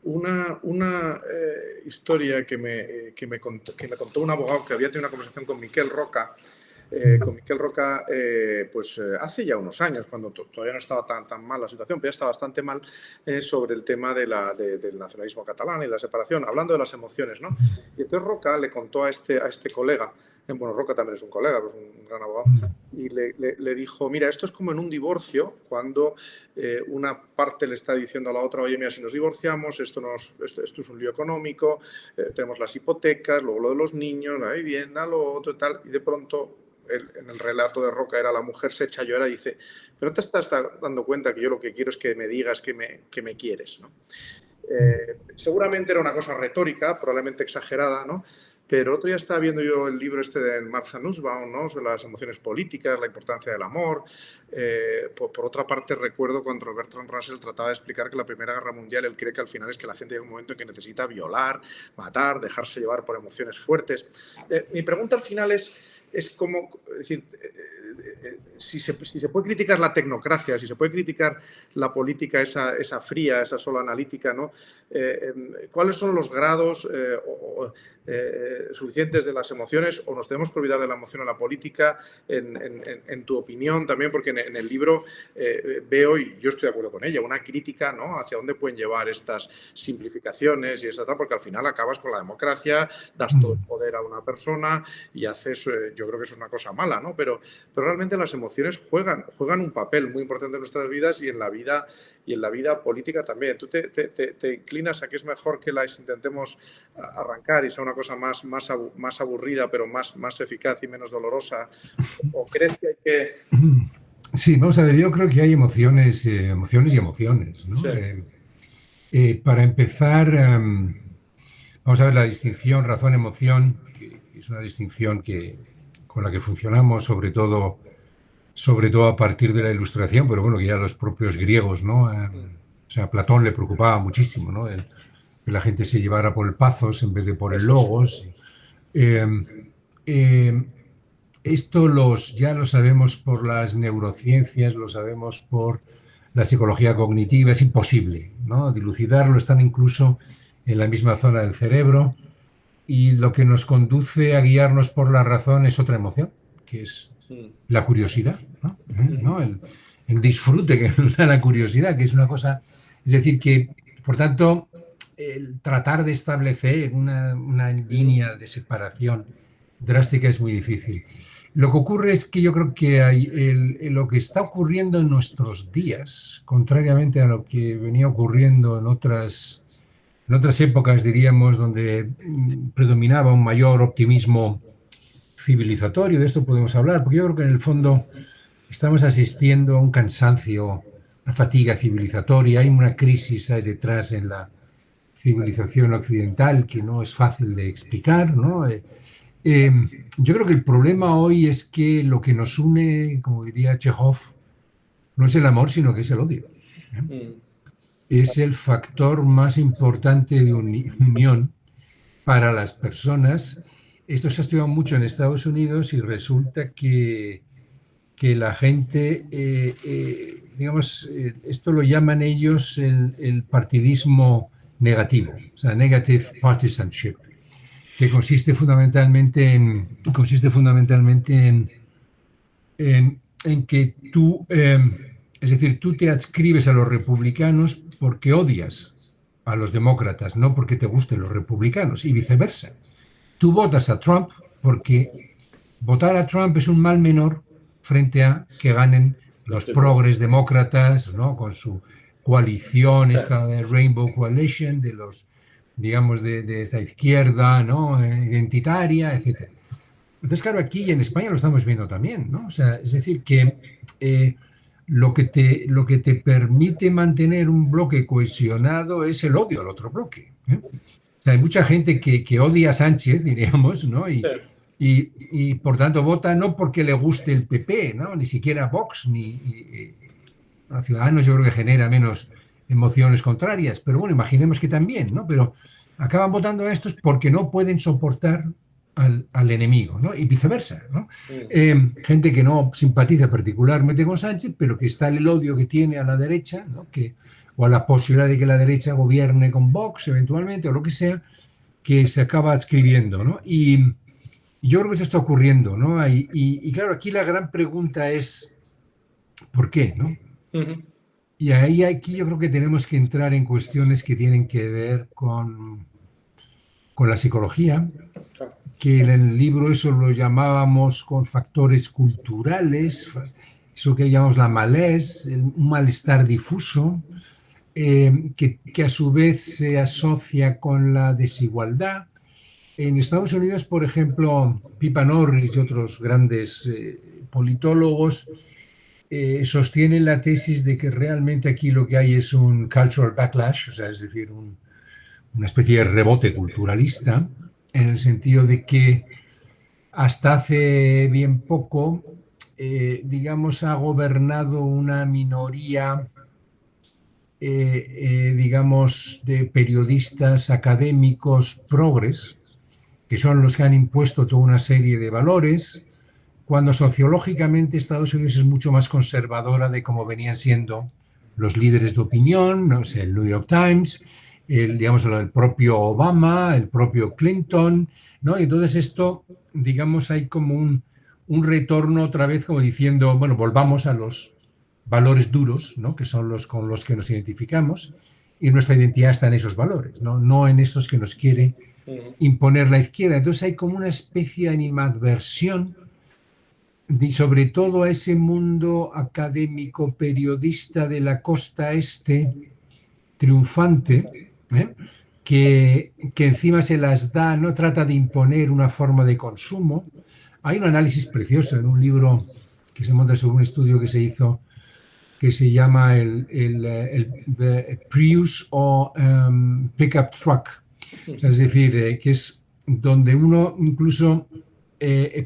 una historia que me contó un abogado que había tenido una conversación con Miquel Roca. Hace ya unos años, cuando todavía no estaba tan mal la situación, pero ya estaba bastante mal, sobre el tema del nacionalismo catalán y la separación, hablando de las emociones, ¿no? Y entonces Roca le contó a este colega, bueno, Roca también es un colega, pues un gran abogado, y le dijo, mira, esto es como en un divorcio, cuando una parte le está diciendo a la otra, oye, mira, si nos divorciamos, esto es un lío económico, tenemos las hipotecas, luego lo de los niños, la vivienda, lo otro y tal, y de pronto en el relato de Roca era la mujer se echa a llorar y dice, pero no te estás dando cuenta que yo lo que quiero es que me digas que me quieres, ¿no? Seguramente era una cosa retórica, probablemente exagerada, ¿no? Pero otro día estaba viendo yo el libro este de Martha Nussbaum, ¿no? Sobre las emociones políticas, la importancia del amor. Por otra parte, recuerdo cuando Bertrand Russell trataba de explicar que la Primera Guerra Mundial, él cree que al final es que la gente llega a un momento en que necesita violar, matar, dejarse llevar por emociones fuertes. Mi pregunta al final es cómo, es decir, si se puede criticar la tecnocracia, si se puede criticar la política esa fría, esa solo analítica, ¿no? ¿Cuáles son los grados suficientes de las emociones, o nos tenemos que olvidar de la emoción en la política, en tu opinión también? Porque en el libro veo, y yo estoy de acuerdo con ella, una crítica, ¿no? Hacia dónde pueden llevar estas simplificaciones y esas tal, porque al final acabas con la democracia, das todo el poder a una persona y haces, yo creo que eso es una cosa mala, ¿no? Pero realmente las emociones juegan un papel muy importante en nuestras vidas y en la vida política también. ¿Tú te inclinas a que es mejor que las intentemos arrancar y sea una cosa más aburrida, pero más eficaz y menos dolorosa? ¿O crees que hay que...? Sí, vamos a ver, yo creo que hay emociones y emociones, ¿no? Sí. Para empezar, vamos a ver la distinción razón-emoción, que es una distinción con la que funcionamos, sobre todo a partir de la Ilustración, pero bueno, que ya los propios griegos, ¿no? O sea, a Platón le preocupaba muchísimo, ¿no? Que la gente se llevara por el pathos en vez de por el logos. Esto ya lo sabemos por las neurociencias, lo sabemos por la psicología cognitiva, es imposible, ¿no? Dilucidarlo, están incluso en la misma zona del cerebro, y lo que nos conduce a guiarnos por la razón es otra emoción, que es la curiosidad, ¿no? El disfrute que nos da la curiosidad, que es una cosa, es decir, que, por tanto, el tratar de establecer una línea de separación drástica es muy difícil. Lo que ocurre es que yo creo que lo que está ocurriendo en nuestros días, contrariamente a lo que venía ocurriendo en otras épocas, diríamos, donde predominaba un mayor optimismo civilizatorio, de esto podemos hablar, porque yo creo que en el fondo estamos asistiendo a un cansancio, una fatiga civilizatoria, hay una crisis ahí detrás en la civilización occidental que no es fácil de explicar, ¿no? Yo creo que el problema hoy es que lo que nos une, como diría Chekhov, no es el amor, sino que es el odio. Es el factor más importante de unión para las personas. Esto se ha estudiado mucho en Estados Unidos y resulta que la gente, esto lo llaman ellos el partidismo negativo, o sea, negative partisanship, que consiste fundamentalmente en que tú, es decir, tú te adscribes a los republicanos porque odias a los demócratas, no porque te gusten los republicanos, y viceversa. Tú votas a Trump porque votar a Trump es un mal menor frente a que ganen los progres demócratas, ¿no? Con su coalición, esta de Rainbow Coalition, de los, digamos, de esta izquierda, ¿no? Identitaria, etc. Entonces, claro, aquí en España lo estamos viendo también, ¿no? O sea, es decir, que lo que te permite mantener un bloque cohesionado es el odio al otro bloque, ¿eh? O sea, hay mucha gente que odia a Sánchez, diríamos, ¿no? Y por tanto vota no porque le guste el PP, ¿no? Ni siquiera Vox, a Ciudadanos yo creo que genera menos emociones contrarias, pero bueno, imaginemos que también, ¿no? Pero acaban votando a estos porque no pueden soportar al enemigo, ¿no? Y viceversa, ¿no? Gente que no simpatiza particularmente con Sánchez, pero que está el odio que tiene a la derecha, ¿no? O a la posibilidad de que la derecha gobierne con Vox eventualmente, o lo que sea, que se acaba adscribiendo, ¿no? Y yo creo que esto está ocurriendo, ¿no? Y claro, aquí la gran pregunta es ¿por qué, no? Y aquí yo creo que tenemos que entrar en cuestiones que tienen que ver con la psicología, que en el libro eso lo llamábamos con factores culturales, eso que llamamos la malaise, un malestar difuso, que a su vez se asocia con la desigualdad. En Estados Unidos, por ejemplo, Pippa Norris y otros grandes politólogos sostienen la tesis de que realmente aquí lo que hay es un cultural backlash, o sea, es decir, una especie de rebote culturalista, en el sentido de que hasta hace bien poco, digamos, ha gobernado una minoría, digamos, de periodistas académicos progres, que son los que han impuesto toda una serie de valores, cuando sociológicamente Estados Unidos es mucho más conservadora de cómo venían siendo los líderes de opinión, no sé, el New York Times, digamos, el propio Obama, el propio Clinton, ¿no? Y entonces esto, digamos, hay como un retorno otra vez como diciendo, bueno, volvamos a los valores duros, ¿no? Que son los con los que nos identificamos, y nuestra identidad está en esos valores, no en esos que nos quiere imponer la izquierda. Entonces hay como una especie de animadversión sobre todo a ese mundo académico periodista de la costa este triunfante, que encima se las da, no trata de imponer una forma de consumo. Hay un análisis precioso en un libro que se monta sobre un estudio que se hizo que se llama el Prius o Pickup Truck, o sea, es decir, que es donde uno incluso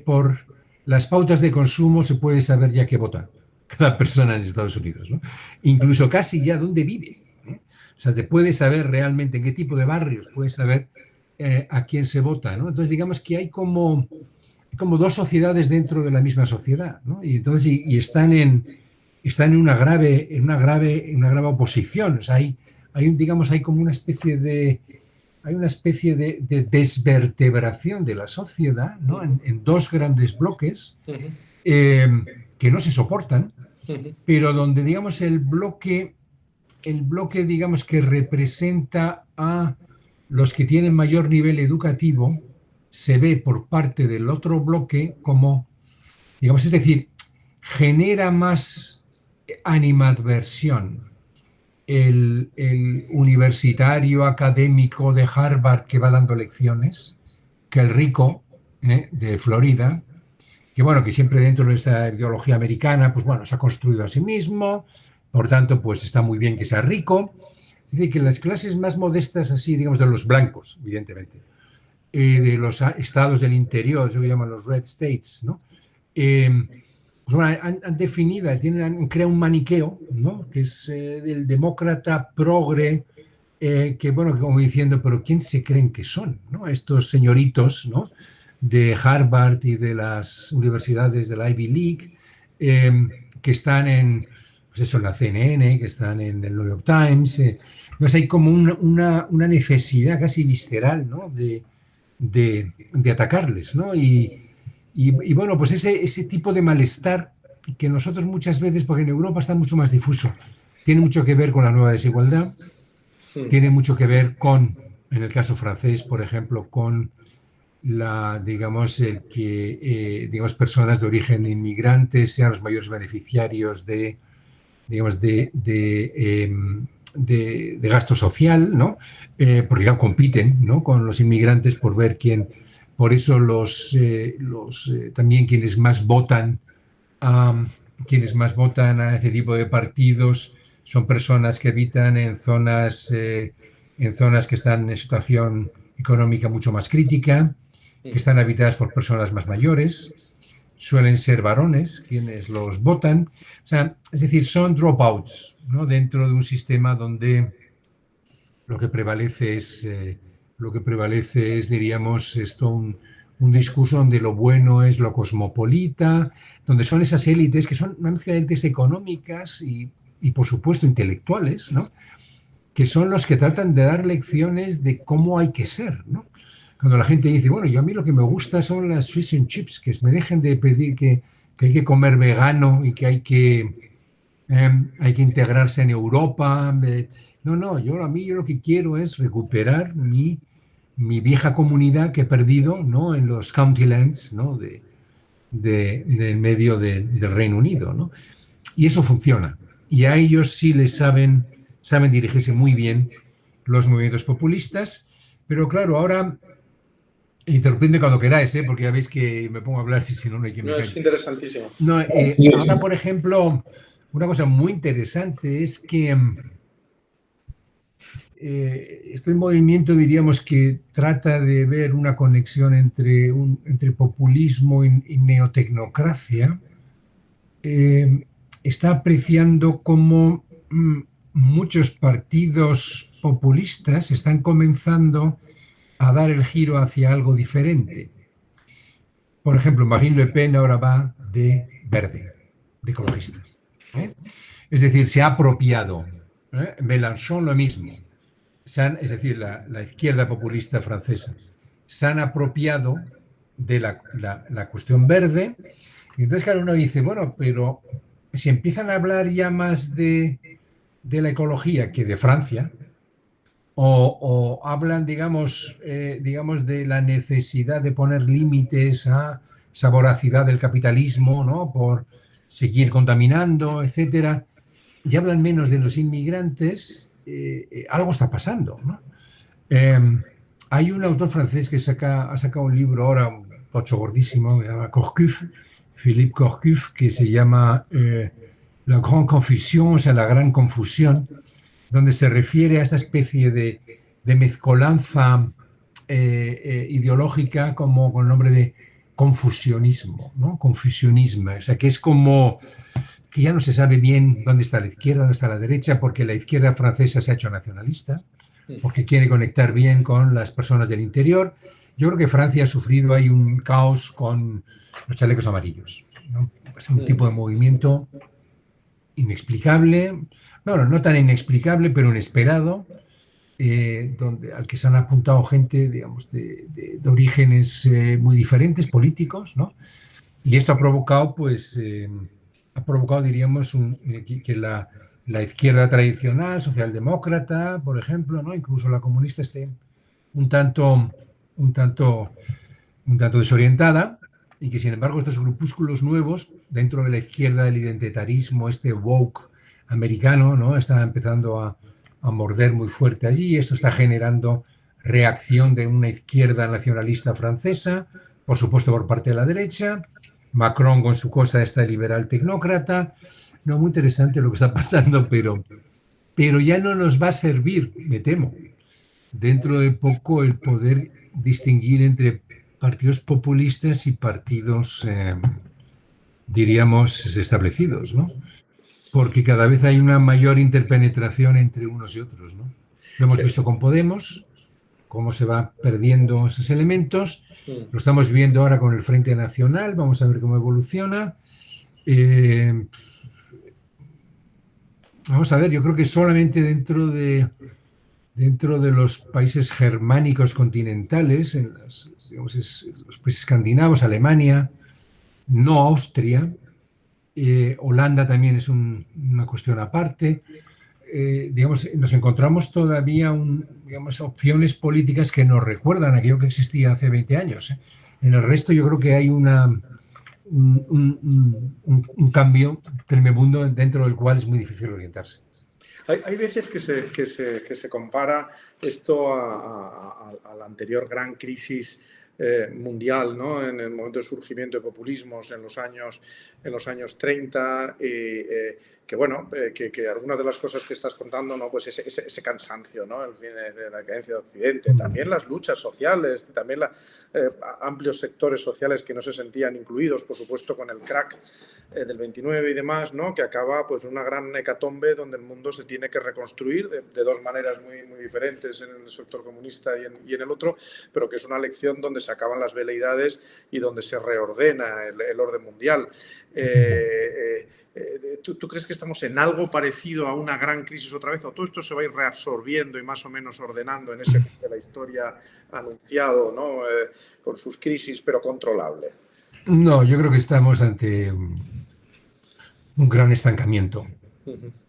por las pautas de consumo se puede saber ya qué vota cada persona en Estados Unidos, ¿no? Incluso casi ya dónde vive, ¿eh? O sea, te puedes saber realmente en qué tipo de barrios, puedes saber a quién se vota, ¿no? Entonces, digamos que hay como dos sociedades dentro de la misma sociedad, ¿no? Y entonces están en una grave oposición. O sea, hay como una especie de desvertebración de la sociedad, ¿no? En dos grandes bloques que no se soportan, pero donde, digamos, el bloque, digamos, que representa a los que tienen mayor nivel educativo, se ve por parte del otro bloque como, digamos, es decir, genera más animadversión el universitario académico de Harvard que va dando lecciones que el rico de Florida, que bueno, que siempre dentro de esa ideología americana, pues bueno, se ha construido a sí mismo, por tanto, pues está muy bien que sea rico. Es decir, que las clases más modestas, así, digamos, de los blancos, evidentemente, de los estados del interior, eso que llaman los red states, ¿no? Pues bueno, han definido, han creado un maniqueo, ¿no? Que es del demócrata progre, que bueno, como diciendo, pero ¿quién se creen que son, ¿no? Estos señoritos, ¿no? De Harvard y de las universidades de la Ivy League, que están en, pues eso, en la CNN, que están en el New York Times. Entonces hay como una necesidad casi visceral, ¿no? de atacarles, ¿no? Y bueno, pues ese tipo de malestar que nosotros muchas veces, porque en Europa está mucho más difuso, tiene mucho que ver con la nueva desigualdad, tiene mucho que ver con, en el caso francés, por ejemplo, con digamos, el que digamos, personas de origen inmigrante sean los mayores beneficiarios de, digamos, de gasto social, ¿no? Porque ya compiten, ¿no?, con los inmigrantes por ver quién. Por eso también quienes más votan a este tipo de partidos son personas que habitan en zonas que están en situación económica mucho más crítica, que están habitadas por personas más mayores, suelen ser varones quienes los votan. O sea, es decir, son dropouts, ¿no?, dentro de un sistema donde lo que prevalece es, diríamos, un discurso donde lo bueno es lo cosmopolita, donde son esas élites que son una mezcla de élites económicas y por supuesto, intelectuales, ¿no?, que son los que tratan de dar lecciones de cómo hay que ser, ¿no? Cuando la gente dice, bueno, yo a mí lo que me gusta son las fish and chips, que me dejen de pedir que hay que comer vegano y que hay que integrarse en Europa. No, yo lo que quiero es recuperar mi vieja comunidad que he perdido, ¿no?, en los county lands, ¿no?, del medio del Reino Unido, ¿no? Y eso funciona. Y a ellos sí les saben dirigirse muy bien los movimientos populistas. Pero claro, ahora, interrumpidme cuando queráis, porque ya veis que me pongo a hablar y si no, no hay quien me calle. Es interesantísimo. No, ahora, por ejemplo, una cosa muy interesante es que este movimiento, diríamos, que trata de ver una conexión entre populismo y neotecnocracia, está apreciando cómo muchos partidos populistas están comenzando a dar el giro hacia algo diferente. Por ejemplo, Marine Le Pen ahora va de verde, de ecologista. Es decir, se ha apropiado. Mélenchon lo mismo. Es decir, la izquierda populista francesa. Se han apropiado de la cuestión verde. Y entonces, claro, uno dice, bueno, pero si empiezan a hablar ya más de la ecología que de Francia, o hablan, digamos, de la necesidad de poner límites a esa voracidad del capitalismo, ¿no?, por seguir contaminando, etcétera, y hablan menos de los inmigrantes, algo está pasando, ¿no? Hay un autor francés que ha sacado un libro ahora, un tocho gordísimo, que se llama Corcuff, Philippe Corcuff, que se llama La Grande Confusion, o sea, la gran confusión, donde se refiere a esta especie de mezcolanza ideológica como con el nombre de confusionismo, ¿no? Confusionismo, o sea, que es como que ya no se sabe bien dónde está la izquierda, dónde está la derecha, porque la izquierda francesa se ha hecho nacionalista, porque quiere conectar bien con las personas del interior. Yo creo que Francia ha sufrido ahí un caos con los chalecos amarillos, ¿no? Es un tipo de movimiento inexplicable, bueno, no tan inexplicable, pero inesperado, al que se han apuntado gente, digamos, de orígenes muy diferentes, políticos, ¿no? Y esto ha provocado, diríamos, que la izquierda tradicional, socialdemócrata, por ejemplo, ¿no?, incluso la comunista, esté un tanto desorientada, y que, sin embargo, estos grupúsculos nuevos dentro de la izquierda del identitarismo, este woke americano, ¿no?, está empezando a morder muy fuerte allí, y esto está generando reacción de una izquierda nacionalista francesa, por supuesto por parte de la derecha, Macron con su cosa esta liberal tecnócrata. No, muy interesante lo que está pasando, pero ya no nos va a servir, me temo, dentro de poco, el poder distinguir entre partidos populistas y partidos, diríamos, establecidos, ¿no? Porque cada vez hay una mayor interpenetración entre unos y otros, ¿no? Lo hemos visto con Podemos, cómo se va perdiendo esos elementos. Lo estamos viendo ahora con el Frente Nacional. Vamos a ver cómo evoluciona. Vamos a ver, yo creo que solamente dentro de los países germánicos continentales, en los países escandinavos, Alemania, no Austria, Holanda también es una cuestión aparte. digamos, nos encontramos todavía digamos, opciones políticas que nos recuerdan aquello que existía hace 20 años. En el resto yo creo que hay un cambio tremebundo dentro del cual es muy difícil orientarse. Hay veces que se compara esto a la anterior gran crisis mundial, ¿no? En el momento de surgimiento de populismos en los años 30, que bueno, que algunas de las cosas que estás contando, ¿no? Pues ese cansancio, ¿no? El fin de la cadencia de Occidente, también las luchas sociales, también amplios sectores sociales que no se sentían incluidos, por supuesto, con el crack del 29 y demás, ¿no? Que acaba pues una gran hecatombe donde el mundo se tiene que reconstruir de dos maneras muy diferentes en el sector comunista y en el otro, pero que es una lección donde se acaban las veleidades y donde se reordena el orden mundial. ¿Tú crees que estamos en algo parecido a una gran crisis otra vez, o todo esto se va a ir reabsorbiendo y más o menos ordenando en ese fin de la historia anunciado, ¿no? Con sus crisis, pero controlable? No, yo creo que estamos ante un gran estancamiento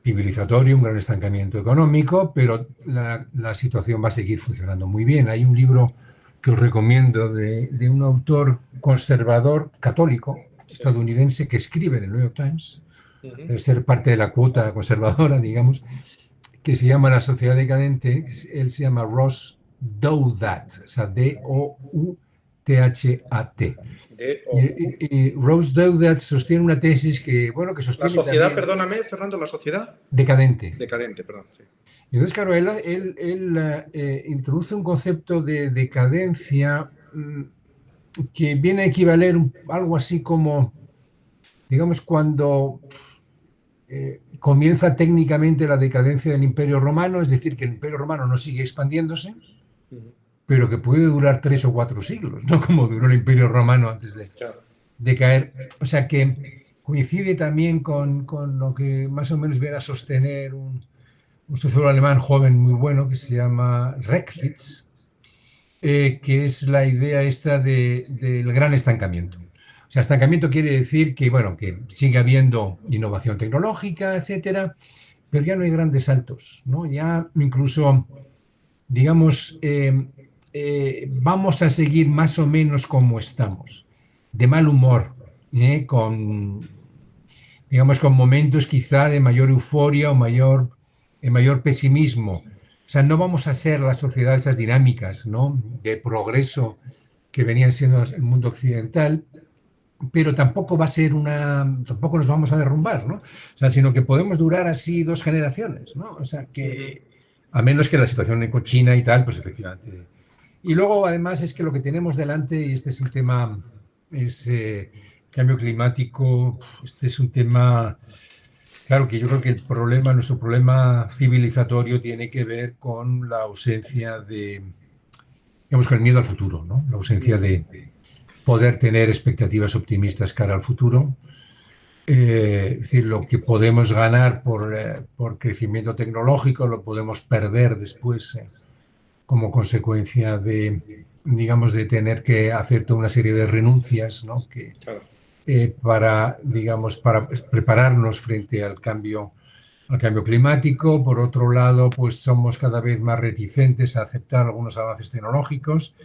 civilizatorio, un gran estancamiento económico, pero la situación va a seguir funcionando muy bien. Hay un libro que os recomiendo de un autor conservador católico estadounidense que escribe en el New York Times, debe ser parte de la cuota conservadora, digamos, que se llama La Sociedad Decadente. Él se llama Ross Douthat, o sea, D-O-U-T-H-A-T. Y Ross Douthat sostiene una tesis que, bueno, que sostiene... La sociedad, también, perdóname, Fernando, la sociedad... Decadente. Decadente, perdón. Sí. Y entonces, claro, él introduce un concepto de decadencia que viene a equivaler algo así como, digamos, cuando comienza técnicamente la decadencia del Imperio Romano, es decir, que el Imperio Romano no sigue expandiéndose, pero que puede durar 3 o 4 siglos, no como duró el Imperio Romano antes de caer. O sea que coincide también con lo que más o menos viene a sostener un sociólogo alemán joven muy bueno que se llama Reckwitz, que es la idea esta del gran estancamiento. O sea, estancamiento quiere decir que, bueno, que sigue habiendo innovación tecnológica, etcétera, pero ya no hay grandes saltos, ¿no? Ya incluso, digamos, vamos a seguir más o menos como estamos, de mal humor, digamos, con momentos quizá de mayor euforia o mayor pesimismo. O sea, no vamos a ser la sociedad, esas dinámicas, ¿no?, de progreso que venían siendo el mundo occidental, pero tampoco va a ser tampoco nos vamos a derrumbar, ¿no? O sea, sino que podemos durar así 2 generaciones, ¿no? O sea, que a menos que la situación con China y tal, pues efectivamente. Y luego, además, es que lo que tenemos delante, y este es el tema, es cambio climático. Este es un tema, claro, que yo creo que nuestro problema civilizatorio tiene que ver con la ausencia digamos, con el miedo al futuro, ¿no? La ausencia de poder tener expectativas optimistas cara al futuro. Es decir, lo que podemos ganar por crecimiento tecnológico lo podemos perder después como consecuencia digamos, de tener que hacer toda una serie de renuncias, ¿no? Para prepararnos frente al cambio climático. Por otro lado, pues somos cada vez más reticentes a aceptar algunos avances tecnológicos.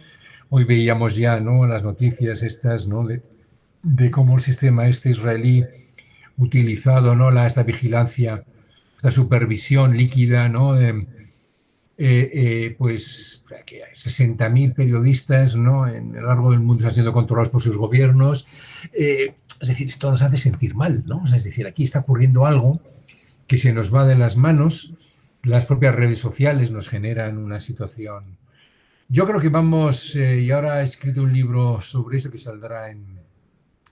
Hoy veíamos ya, ¿no?, las noticias estas, ¿no?, de cómo el sistema israelí utilizado, ¿no?, esta vigilancia, esta supervisión líquida, ¿no?, pues que hay 60.000 periodistas, ¿no?, en el largo del mundo están siendo controlados por sus gobiernos. Es decir, esto nos hace sentir mal, ¿no? Es decir, aquí está ocurriendo algo que se nos va de las manos. Las propias redes sociales nos generan una situación. Yo creo que vamos, y ahora he escrito un libro sobre eso que saldrá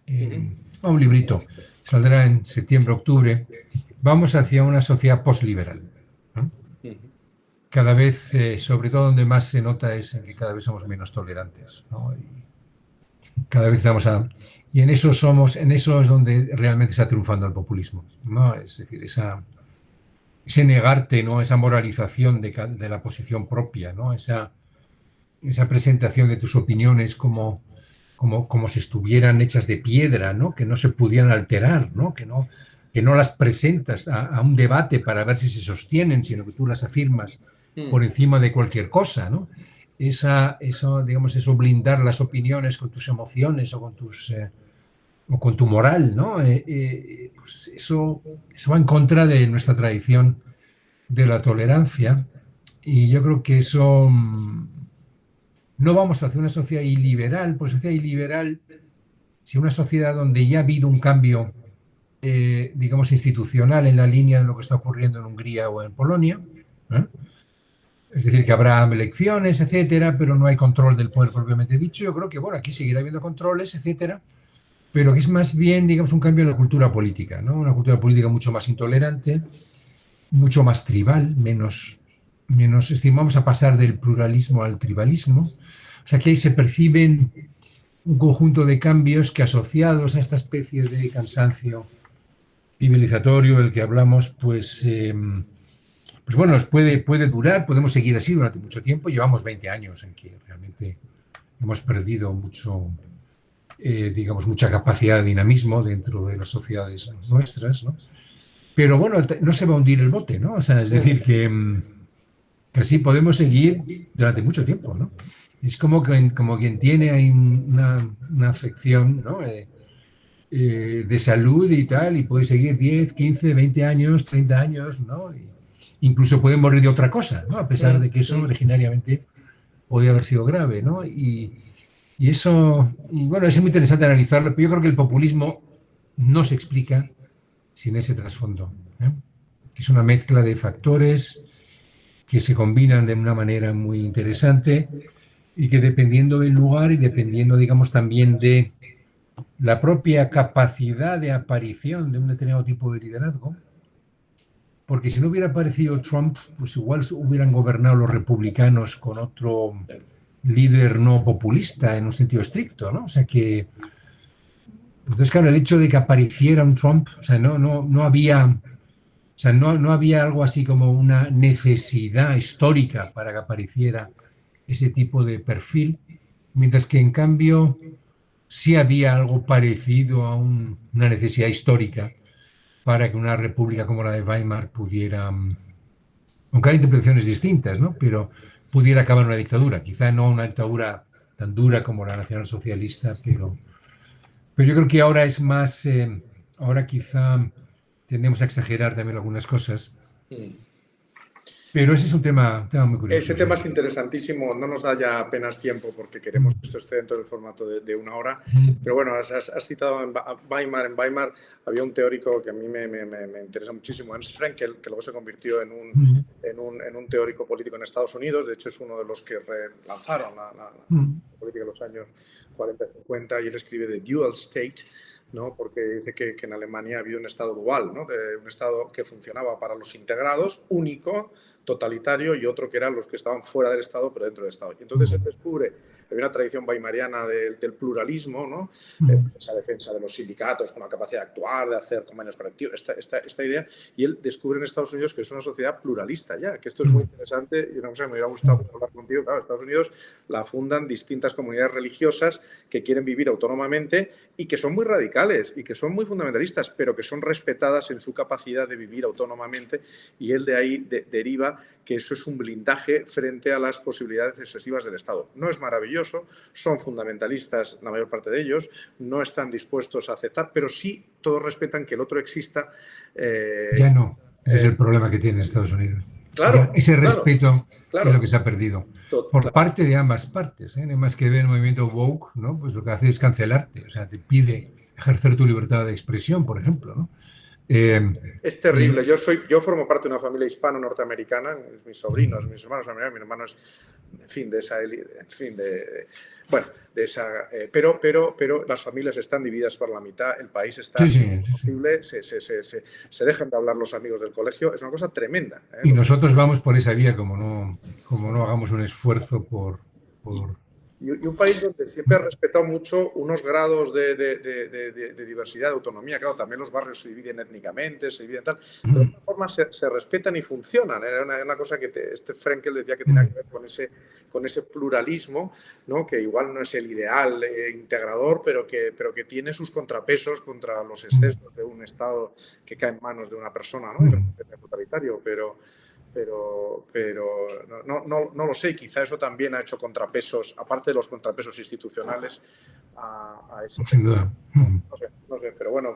un librito, saldrá en septiembre, octubre. Vamos hacia una sociedad postliberal, ¿no? Cada vez, sobre todo donde más se nota es en que cada vez somos menos tolerantes, ¿no? Y cada vez y en eso es donde realmente está triunfando el populismo, ¿no? Es decir, ese negarte, ¿no?, esa moralización de la posición propia, ¿no? Esa presentación de tus opiniones como si estuvieran hechas de piedra, ¿no?, que no se pudieran alterar, ¿no?, que que no las presentas a un debate para ver si se sostienen, sino que tú las afirmas por encima de cualquier cosa, ¿no? Eso, digamos, eso blindar las opiniones con tus emociones o con tu moral, ¿no? Pues eso va en contra de nuestra tradición de la tolerancia, y yo creo que eso no vamos hacia una sociedad iliberal, pues sociedad iliberal, si una sociedad donde ya ha habido un cambio, digamos, institucional en la línea de lo que está ocurriendo en Hungría o en Polonia, ¿eh? Es decir, que habrá elecciones, etcétera, pero no hay control del poder propiamente dicho. Yo creo que, bueno, aquí seguirá habiendo controles, etcétera, pero que es más bien, digamos, un cambio en la cultura política, ¿no? Una cultura política mucho más intolerante, mucho más tribal, menos vamos a pasar del pluralismo al tribalismo. O sea, que ahí se perciben un conjunto de cambios que, asociados a esta especie de cansancio civilizatorio del que hablamos, pues bueno, puede durar, podemos seguir así durante mucho tiempo. Llevamos 20 años en que realmente hemos perdido mucho, digamos, mucha capacidad de dinamismo dentro de las sociedades nuestras, ¿no? Pero bueno, no se va a hundir el bote, ¿no? O sea, es decir, que así podemos seguir durante mucho tiempo, ¿no? Es como quien tiene ahí una afección, ¿no? De salud y tal, y puede seguir 10, 15, 20 años, 30 años, ¿no? Incluso puede morir de otra cosa, ¿no? A pesar de que eso originariamente podía haber sido grave, ¿no? Y eso, y bueno, es muy interesante analizarlo, pero yo creo que el populismo no se explica sin ese trasfondo, ¿eh? Que es una mezcla de factores que se combinan de una manera muy interesante y que, dependiendo del lugar y dependiendo, digamos, también de la propia capacidad de aparición de un determinado tipo de liderazgo, porque si no hubiera aparecido Trump, pues igual hubieran gobernado los republicanos con otro líder no populista en un sentido estricto, ¿no? O sea que, entonces, claro, el hecho de que apareciera un Trump, o sea, no había, o sea, no había algo así como una necesidad histórica para que apareciera ese tipo de perfil, mientras que, en cambio, sí había algo parecido a una necesidad histórica para que una república como la de Weimar pudiera, aunque hay interpretaciones distintas, ¿no? Pero pudiera acabar en una dictadura. Quizá no una dictadura tan dura como la nacionalsocialista, pero yo creo que ahora es más, ahora quizá tendemos a exagerar también algunas cosas. Pero ese es un tema muy curioso. Ese tema es interesantísimo, no nos da ya apenas tiempo porque queremos que esto esté dentro del formato de una hora, pero bueno, has citado en Weimar había un teórico que a mí me interesa muchísimo, Ernst Fraenkel, que luego se convirtió en un teórico político en Estados Unidos. De hecho es uno de los que relanzaron la política de los años 40 y 50, y él escribe The Dual State, ¿no? Porque dice que en Alemania había un estado dual, ¿no? Un estado que funcionaba para los integrados, único, totalitario, y otro que eran los que estaban fuera del estado pero dentro del estado. Y entonces él descubre, había una tradición weimariana del pluralismo, ¿no? Esa defensa de los sindicatos con la capacidad de actuar, de hacer convenios colectivos, esta idea, y él descubre en Estados Unidos que es una sociedad pluralista ya, que esto es muy interesante y una cosa que me hubiera gustado hablar contigo. Claro, Estados Unidos la fundan distintas comunidades religiosas que quieren vivir autónomamente y que son muy radicales y que son muy fundamentalistas, pero que son respetadas en su capacidad de vivir autónomamente, y él de ahí deriva que eso es un blindaje frente a las posibilidades excesivas del Estado. No es maravilloso, son fundamentalistas la mayor parte de ellos, no están dispuestos a aceptar, pero sí todos respetan que el otro exista. Ya no, ese es el problema que tiene Estados Unidos. Claro, ese respeto claro, es lo que se ha perdido. Por parte de ambas partes, ¿eh? Más que ver el movimiento woke, ¿no? Pues lo que hace es cancelarte, o sea, te pide ejercer tu libertad de expresión, por ejemplo, ¿no? Es terrible. Yo formo parte de una familia hispano-norteamericana, mis sobrinos, mis hermanos, mi hermano es, en fin, de esa élite, en fin, pero las familias están divididas por la mitad, el país está imposible, se dejan de hablar los amigos del colegio, es una cosa tremenda, ¿eh? Y nosotros vamos por esa vía, como no hagamos un esfuerzo por y un país donde siempre ha respetado mucho unos grados de diversidad, de autonomía. Claro, también los barrios se dividen étnicamente, se dividen tal, pero de alguna forma se respetan y funcionan. Era una cosa que este Frenkel decía que tenía que ver con ese pluralismo, ¿no? Que igual no es el ideal integrador, pero que tiene sus contrapesos contra los excesos de un Estado que cae en manos de una persona, ¿no? Es totalitario, pero no lo sé, quizá eso también ha hecho contrapesos, aparte de los contrapesos institucionales, a ese. Sin duda. No sé, pero bueno,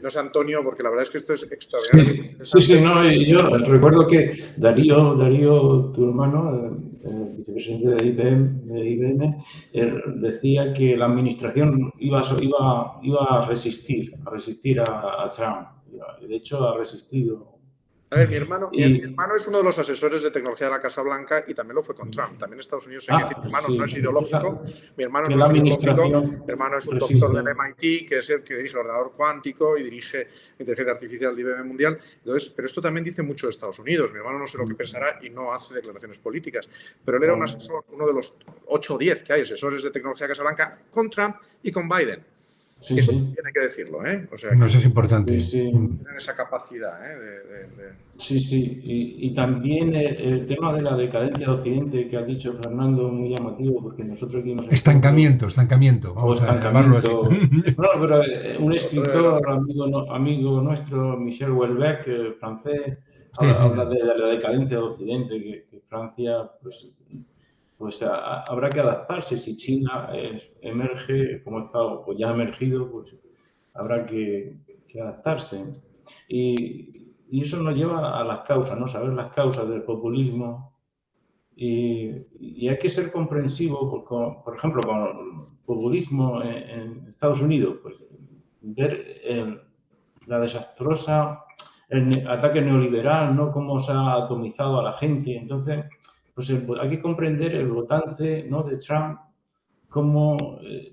no sé, Antonio, porque la verdad es que esto es extraordinario. Sí, no, yo recuerdo que Darío, tu hermano, el vicepresidente de IBM, decía que la administración iba a resistir a Trump. De hecho, ha resistido. A ver, mi hermano es uno de los asesores de tecnología de la Casa Blanca y también lo fue con Trump. También Estados Unidos sé que mi hermano no es ideológico. Mi hermano no es ideológico. Mi hermano es un doctor del MIT, que es el que dirige el ordenador cuántico y dirige inteligencia artificial de IBM Mundial. Entonces, pero esto también dice mucho de Estados Unidos. Mi hermano no sé lo que pensará y no hace declaraciones políticas. Pero él era un asesor, uno de los 8 o 10 que hay asesores de tecnología de Casa Blanca con Trump y con Biden. Sí. Tiene que decirlo, ¿eh? O sea, no, eso es importante. Tienen esa capacidad, Sí. Y también el tema de la decadencia de Occidente que ha dicho Fernando, muy llamativo, porque nosotros aquí nos... Estancamiento, vamos a llamarlo así. No, pero un escritor, amigo nuestro, Michel Houellebecq, francés, habla de la decadencia de Occidente, que Francia, pues habrá que adaptarse. Si China emerge, como pues ya ha emergido, pues habrá que adaptarse. Y eso nos lleva a las causas, ¿no? Saber las causas del populismo. Y hay que ser comprensivo, por ejemplo, con el populismo en Estados Unidos, pues ver la desastrosa, el ataque neoliberal, ¿no? Cómo se ha atomizado a la gente. Entonces, pues hay que comprender el votante, ¿no? De Trump,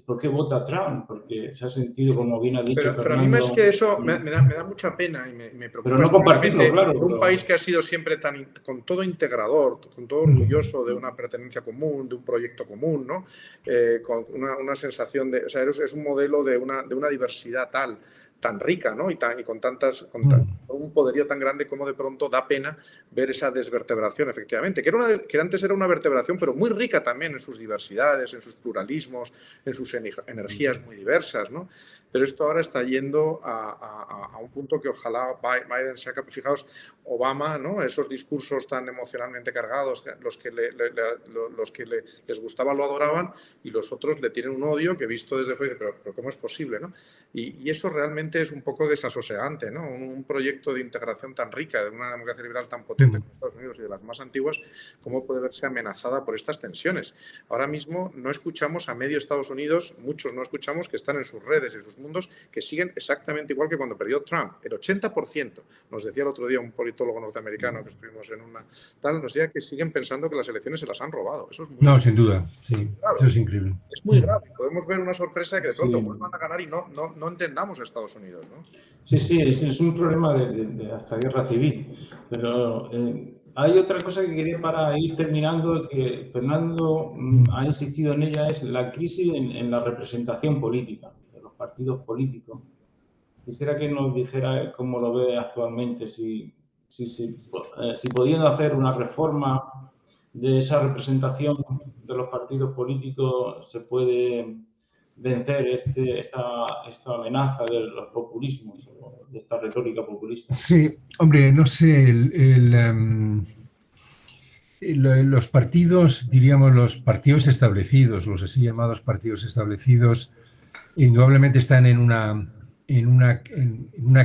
¿por qué vota Trump? Porque se ha sentido, como bien ha dicho Fernando... Pero a mí más que eso me da mucha pena y me preocupa. Pero no compartirlo, claro. Un país que ha sido siempre con todo integrador, con todo orgulloso de una pertenencia común, de un proyecto común, ¿no? Con una sensación de... O sea, es un modelo de una diversidad tan rica, ¿no? Y con un poderío tan grande como de pronto da pena ver esa desvertebración, efectivamente, que antes era una vertebración, pero muy rica también en sus diversidades, en sus pluralismos, en sus energías muy diversas, ¿no? Pero esto ahora está yendo a un punto que ojalá Biden sea capaz. Fijaos, Obama, ¿no? Esos discursos tan emocionalmente cargados, los que les gustaba lo adoraban y los otros le tienen un odio que visto desde fuera, pero ¿cómo es posible, no? Y eso realmente es un poco desasosegante, ¿no? Un proyecto de integración tan rica, de una democracia liberal tan potente como Estados Unidos y de las más antiguas, ¿cómo puede verse amenazada por estas tensiones? Ahora mismo no escuchamos a medio Estados Unidos, muchos no escuchamos, que están en sus redes y sus mundos, que siguen exactamente igual que cuando perdió Trump. El 80%, nos decía el otro día un politólogo norteamericano que estuvimos en nos decía que siguen pensando que las elecciones se las han robado. Eso es muy sin duda, sí, grave. Eso es increíble. Es muy grave. Podemos ver una sorpresa que de pronto vuelvan a ganar y no entendamos a Estados Unidos, ¿no? Sí, es un problema de hasta guerra civil. Pero hay otra cosa que quería para ir terminando, que Fernando ha insistido en ella, es la crisis en la representación política, de los partidos políticos. Quisiera que nos dijera cómo lo ve actualmente, si pudiendo hacer una reforma de esa representación de los partidos políticos se puede vencer esta amenaza de los populismos, de esta retórica populista. Sí, hombre, no sé, los partidos, diríamos los partidos establecidos, los así llamados partidos establecidos, indudablemente están en una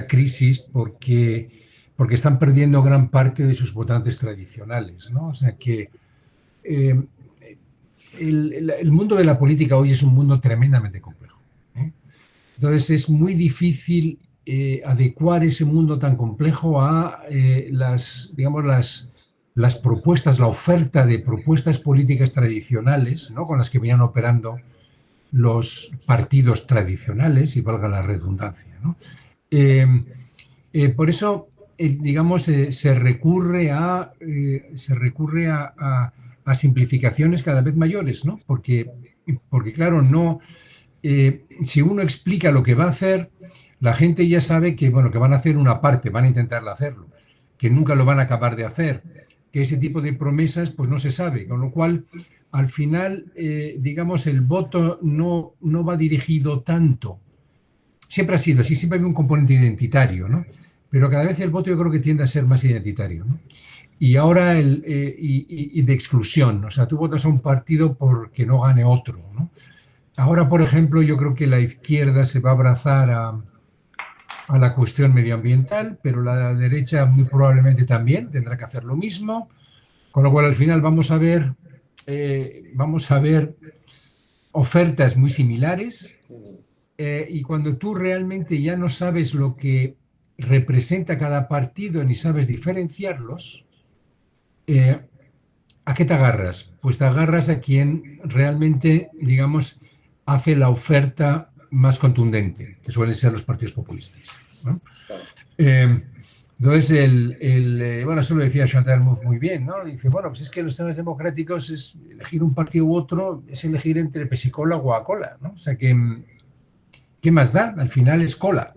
crisis porque están perdiendo gran parte de sus votantes tradicionales, ¿no? O sea que el mundo de la política hoy es un mundo tremendamente complejo, ¿eh? Entonces es muy difícil adecuar ese mundo tan complejo a las propuestas, la oferta de propuestas políticas tradicionales, ¿no? Con las que venían operando los partidos tradicionales, y valga la redundancia, ¿no? Por eso, digamos, se recurre a a simplificaciones cada vez mayores, ¿no? Porque claro, no, si uno explica lo que va a hacer, la gente ya sabe que, bueno, que van a hacer una parte, van a intentar hacerlo, que nunca lo van a acabar de hacer, que ese tipo de promesas pues no se sabe, con lo cual al final, digamos, el voto no va dirigido tanto. Siempre ha sido así, siempre hay un componente identitario, ¿no? Pero cada vez el voto yo creo que tiende a ser más identitario, ¿no? Y ahora y de exclusión, o sea, tú votas a un partido porque no gane otro, ¿no? Ahora, por ejemplo, yo creo que la izquierda se va a abrazar a la cuestión medioambiental, pero la derecha muy probablemente también tendrá que hacer lo mismo, con lo cual al final vamos a ver ofertas muy similares, y cuando tú realmente ya no sabes lo que representa cada partido ni sabes diferenciarlos, ¿a qué te agarras? Pues te agarras a quien realmente, digamos, hace la oferta más contundente, que suelen ser los partidos populistas, ¿no? Entonces, bueno, eso lo decía Chantal Mouffe muy bien, ¿no? Dice, bueno, pues es que los sistemas democráticos es elegir un partido u otro, es elegir entre pesicola o guacola, ¿no? O sea, ¿qué más da? Al final es cola.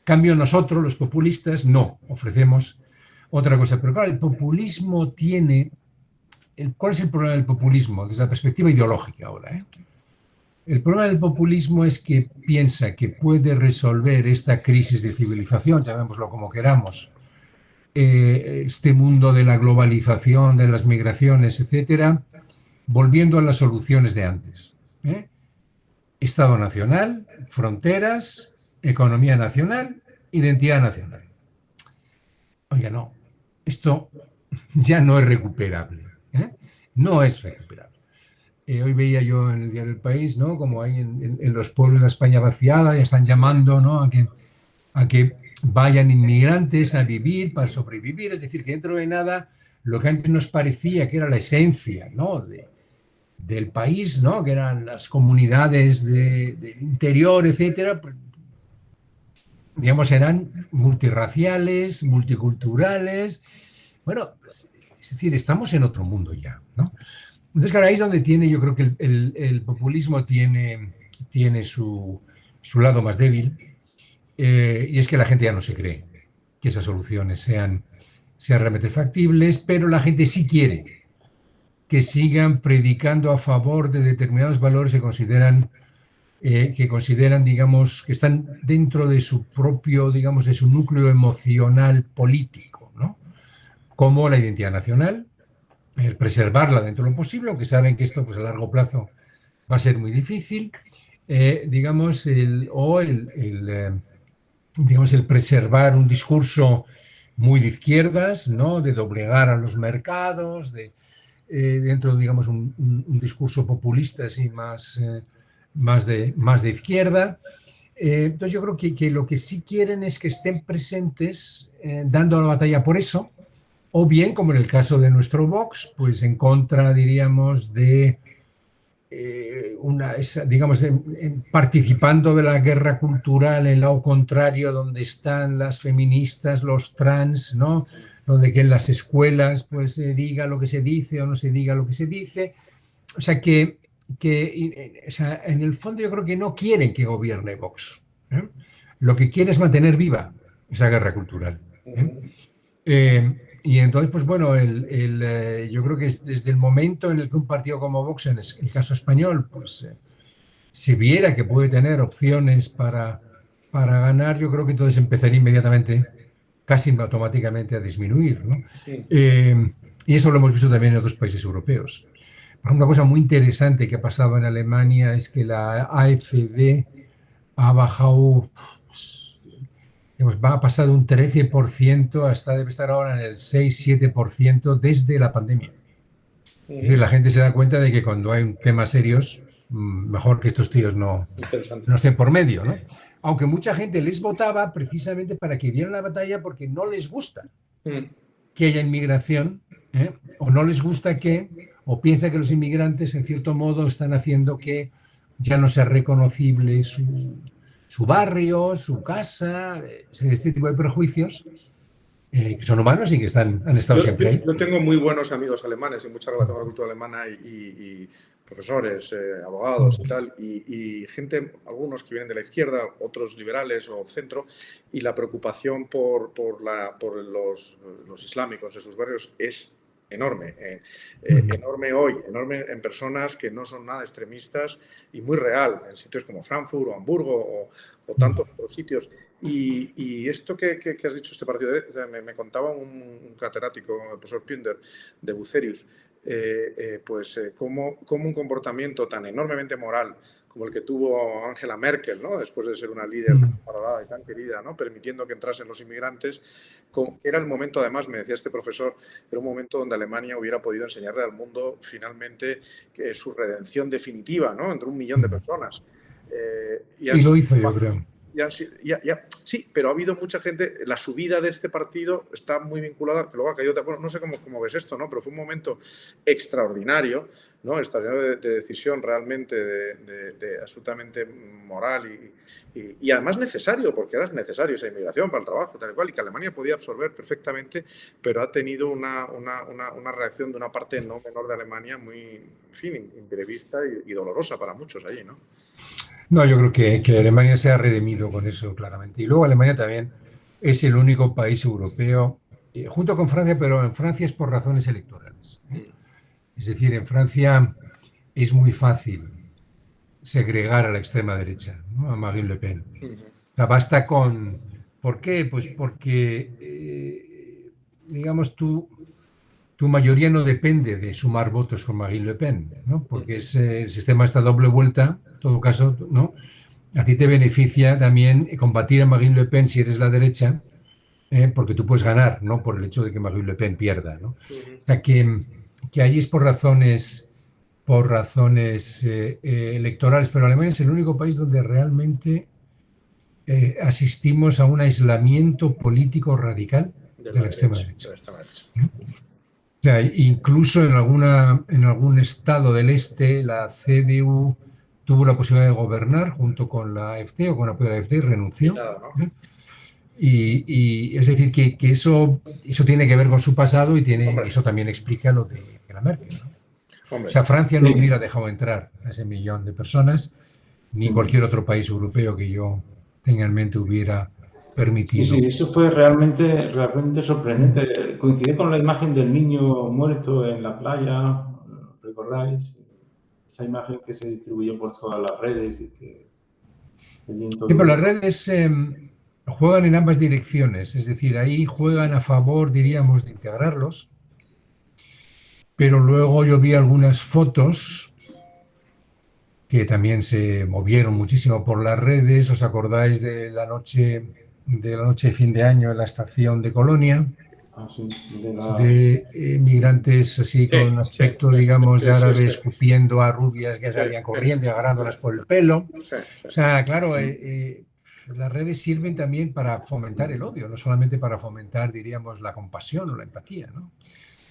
Cambio nosotros, los populistas, no, ofrecemos otra cosa. Pero claro, el populismo tiene... ¿Cuál es el problema del populismo? Desde la perspectiva ideológica ahora, ¿eh? El problema del populismo es que piensa que puede resolver esta crisis de civilización, llamémoslo como queramos, este mundo de la globalización, de las migraciones, etcétera, volviendo a las soluciones de antes, ¿eh? Estado nacional, fronteras, economía nacional, identidad nacional. Oiga, no, esto ya no es recuperable, ¿eh? No es recuperable. Hoy veía yo en el diario El País, ¿no? Como hay en los pueblos de España vaciada, ya están llamando, ¿no? a que vayan inmigrantes a vivir para sobrevivir. Es decir, que dentro de nada, lo que antes nos parecía que era la esencia, ¿no? Del país, ¿no? Que eran las comunidades del interior, etcétera, pues, digamos, eran multirraciales, multiculturales. Bueno, es decir, estamos en otro mundo ya, ¿no? Entonces, claro, ahí es donde yo creo que el populismo tiene su lado más débil, y es que la gente ya no se cree que esas soluciones sean realmente factibles, pero la gente sí quiere que sigan predicando a favor de determinados valores que consideran, digamos, que están dentro de su propio, digamos, de su núcleo emocional político, ¿no? Como la identidad nacional, el preservarla dentro de lo posible, aunque saben que esto pues, a largo plazo va a ser muy difícil, digamos, digamos, el preservar un discurso muy de izquierdas, ¿no? De doblegar a los mercados, dentro, digamos, un discurso populista así más de izquierda. Entonces yo creo que lo que sí quieren es que estén presentes dando la batalla por eso, o bien, como en el caso de nuestro Vox, pues en contra, diríamos, de digamos, participando de la guerra cultural en el lado contrario, donde están las feministas, los trans, ¿no? Donde que en las escuelas pues se diga lo que se dice o no se diga lo que se dice. O sea, o sea, en el fondo yo creo que no quieren que gobierne Vox, ¿eh? Lo que quieren es mantener viva esa guerra cultural, ¿eh? Y entonces, pues bueno, yo creo que desde el momento en el que un partido como Vox, en el caso español, pues si viera que puede tener opciones para ganar, yo creo que entonces empezaría inmediatamente, casi automáticamente, a disminuir, ¿no? Sí. Y eso lo hemos visto también en otros países europeos. Por ejemplo, una cosa muy interesante que ha pasado en Alemania es que la AfD ha bajado... ha pasado un 13% debe estar ahora en el 6-7% desde la pandemia. Es decir, la gente se da cuenta de que cuando hay temas serios, mejor que estos tíos no estén por medio, ¿no? Aunque mucha gente les votaba precisamente para que dieran la batalla porque no les gusta que haya inmigración, o no les gusta o piensa que los inmigrantes en cierto modo están haciendo que ya no sea reconocible su barrio, su casa, este tipo de prejuicios. que son humanos y que han estado siempre ahí. Yo tengo muy buenos amigos alemanes y mucha relación con la cultura alemana y profesores, abogados y tal, y gente, algunos que vienen de la izquierda, otros liberales o centro, y la preocupación por los islámicos de sus barrios es enorme, enorme hoy, enorme en personas que no son nada extremistas y muy real, en sitios como Frankfurt o Hamburgo o tantos otros sitios. Y esto que has dicho, este partido, me contaba un catedrático, el profesor Pünder, de Bucerius, cómo un comportamiento tan enormemente moral como el que tuvo Angela Merkel, ¿no? Después de ser una líder tan valorada y tan querida, ¿no? Permitiendo que entrasen los inmigrantes, era el momento, además, me decía este profesor, era un momento donde Alemania hubiera podido enseñarle al mundo finalmente que su redención definitiva, ¿no? Entre 1 millón de personas. Y lo hizo, yo creo. Sí, pero ha habido mucha gente, la subida de este partido está muy vinculada, que luego ha caído, bueno, no sé cómo ves esto, ¿no? Pero fue un momento extraordinario, ¿no? Extraordinario de decisión realmente, de absolutamente moral y además necesario, porque era necesario esa inmigración para el trabajo, tal y cual, y que Alemania podía absorber perfectamente, pero ha tenido una reacción de una parte no menor de Alemania muy, en fin, imprevista y dolorosa para muchos allí, ¿no? No, yo creo que Alemania se ha redimido con eso claramente. Y luego Alemania también es el único país europeo, junto con Francia, pero en Francia es por razones electorales. Es decir, en Francia es muy fácil segregar a la extrema derecha, ¿no? A Marine Le Pen. O sea, basta con... ¿Por qué? Pues porque, digamos, tu mayoría no depende de sumar votos con Marine Le Pen, ¿no? Porque el sistema esta doble vuelta, en todo caso, ¿no? A ti te beneficia también combatir a Marine Le Pen si eres la derecha, porque tú puedes ganar, ¿no? Por el hecho de que Marine Le Pen pierda, ¿no? O sea, que allí es por razones electorales, pero Alemania es el único país donde realmente asistimos a un aislamiento político radical de la extrema derecha. O sea, incluso en algún estado del este, la CDU tuvo la posibilidad de gobernar junto con la AfD o con apoyo de la AfD y renunció. ¿No? Y es decir, que eso tiene que ver con su pasado y eso también explica lo de la Merkel, ¿no? O sea, Francia no hubiera dejado entrar a ese 1 millón de personas, ni cualquier otro país europeo que yo tenga en mente hubiera permitido. Sí, eso fue realmente sorprendente. Coincide con la imagen del niño muerto en la playa, ¿recordáis? Esa imagen que se distribuyó por todas las redes y que... Sí, pero las redes juegan en ambas direcciones, es decir, ahí juegan a favor, diríamos, de integrarlos, pero luego yo vi algunas fotos que también se movieron muchísimo por las redes. ¿Os acordáis de la noche de fin de año en la estación de Colonia? Sí, de migrantes así con aspecto, digamos, de árabes escupiendo a rubias que salían corriendo y agarrándolas por el pelo. O sea, claro, las redes sirven también para fomentar el odio, no solamente para fomentar, diríamos, la compasión o la empatía, ¿no?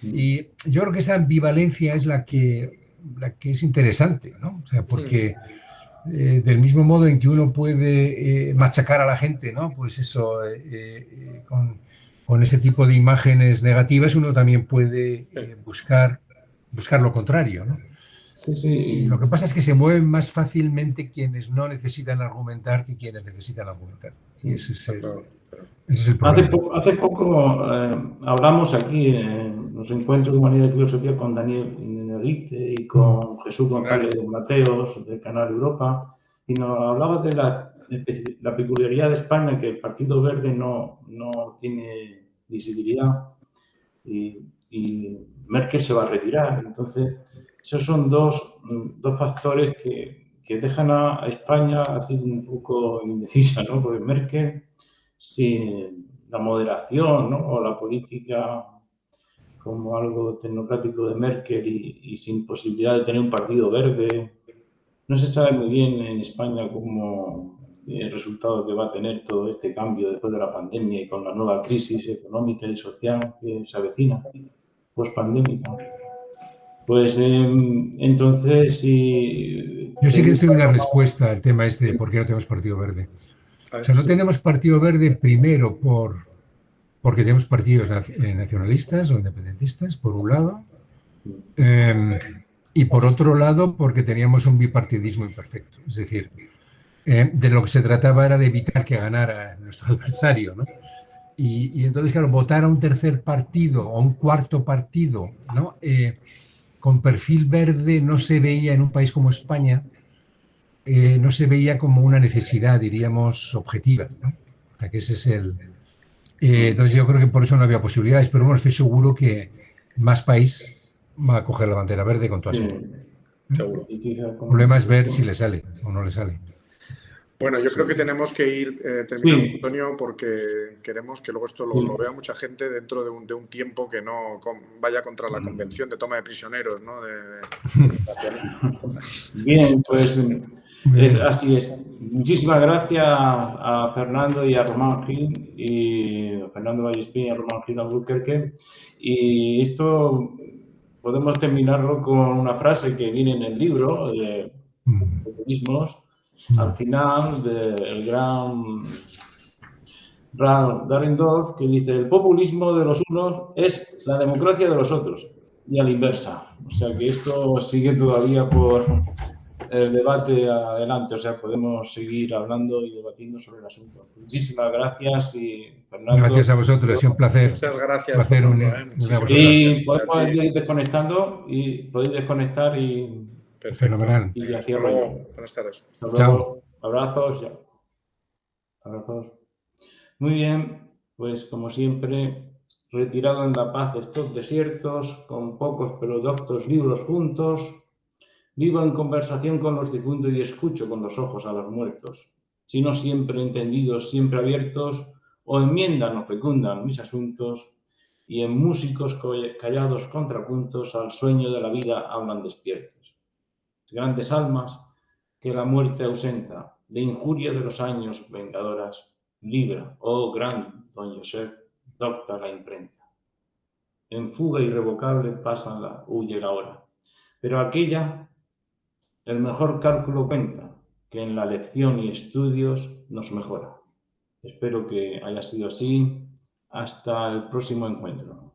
Y yo creo que esa ambivalencia es la que es interesante, ¿no? O sea, porque del mismo modo en que uno puede machacar a la gente, ¿no? Pues eso, con ese tipo de imágenes negativas uno también puede buscar lo contrario, ¿no? Sí. Y lo que pasa es que se mueven más fácilmente quienes no necesitan argumentar que quienes necesitan argumentar. Y ese es el problema. Hace poco hablamos aquí en los encuentros de Humanidad y Filosofía con Daniel Innerrite y con Jesús González Mateos del Canal Europa, y nos hablaba de la peculiaridad de España, que el Partido Verde no tiene visibilidad y Merkel se va a retirar. Entonces, esos son dos factores que dejan a España así un poco indecisa, ¿no? Porque Merkel, sin la moderación, ¿no? O la política como algo tecnocrático de Merkel y sin posibilidad de tener un partido verde, no se sabe muy bien en España cómo el resultado que va a tener todo este cambio después de la pandemia y con la nueva crisis económica y social que se avecina, post-pandémica. Pues entonces, si... Yo sí que tengo una respuesta al tema este de por qué no tenemos Partido Verde. O sea, no tenemos Partido Verde primero por porque tenemos partidos nacionalistas o independentistas, por un lado, y por otro lado, porque teníamos un bipartidismo imperfecto. Es decir, de lo que se trataba era de evitar que ganara nuestro adversario, ¿no? Y entonces, claro, votar a un tercer partido o un cuarto partido, ¿no? Con perfil verde no se veía en un país como España, no se veía como una necesidad, diríamos, objetiva, ¿no? O sea, que ese es el... entonces yo creo que por eso no había posibilidades, pero bueno, estoy seguro que más país va a coger la bandera verde con toda seguridad. Seguro. El problema es ver si le sale o no le sale. Bueno, yo creo que tenemos que ir terminando, Antonio, porque queremos que luego esto lo vea mucha gente dentro de un tiempo que no vaya contra la convención de toma de prisioneros, ¿no? Bien, pues así es. Muchísimas gracias a Fernando y a Román Gil, y a Fernando Vallespín y a Román Gil Albuquerque. Y esto podemos terminarlo con una frase que viene en el libro de Populismos, al final del gran Ralph Dahrendorf, que dice: el populismo de los unos es la democracia de los otros, y a la inversa. O sea que esto sigue todavía por el debate adelante, o sea, podemos seguir hablando y debatiendo sobre el asunto. Muchísimas gracias, y Fernando... Gracias a vosotros, ha sido un placer. Muchas gracias. Placer y podemos ir desconectando, y podéis desconectar y... Perfecto. Fenomenal. Y hasta luego. Buenas tardes. Hasta luego. Chao. Abrazos. Abrazos. Muy bien, pues como siempre, retirado en la paz de estos desiertos, con pocos pero doctos libros juntos, vivo en conversación con los difuntos y escucho con los ojos a los muertos, si no siempre entendidos, siempre abiertos, o enmiendan o fecundan mis asuntos, y en músicos callados contrapuntos al sueño de la vida hablan despiertos. Grandes almas que la muerte ausenta, de injuria de los años vengadoras, libra, oh gran don Josep, docta la imprenta. En fuga irrevocable huye la hora, pero aquella, el mejor cálculo cuenta, que en la lección y estudios nos mejora. Espero que haya sido así. Hasta el próximo encuentro.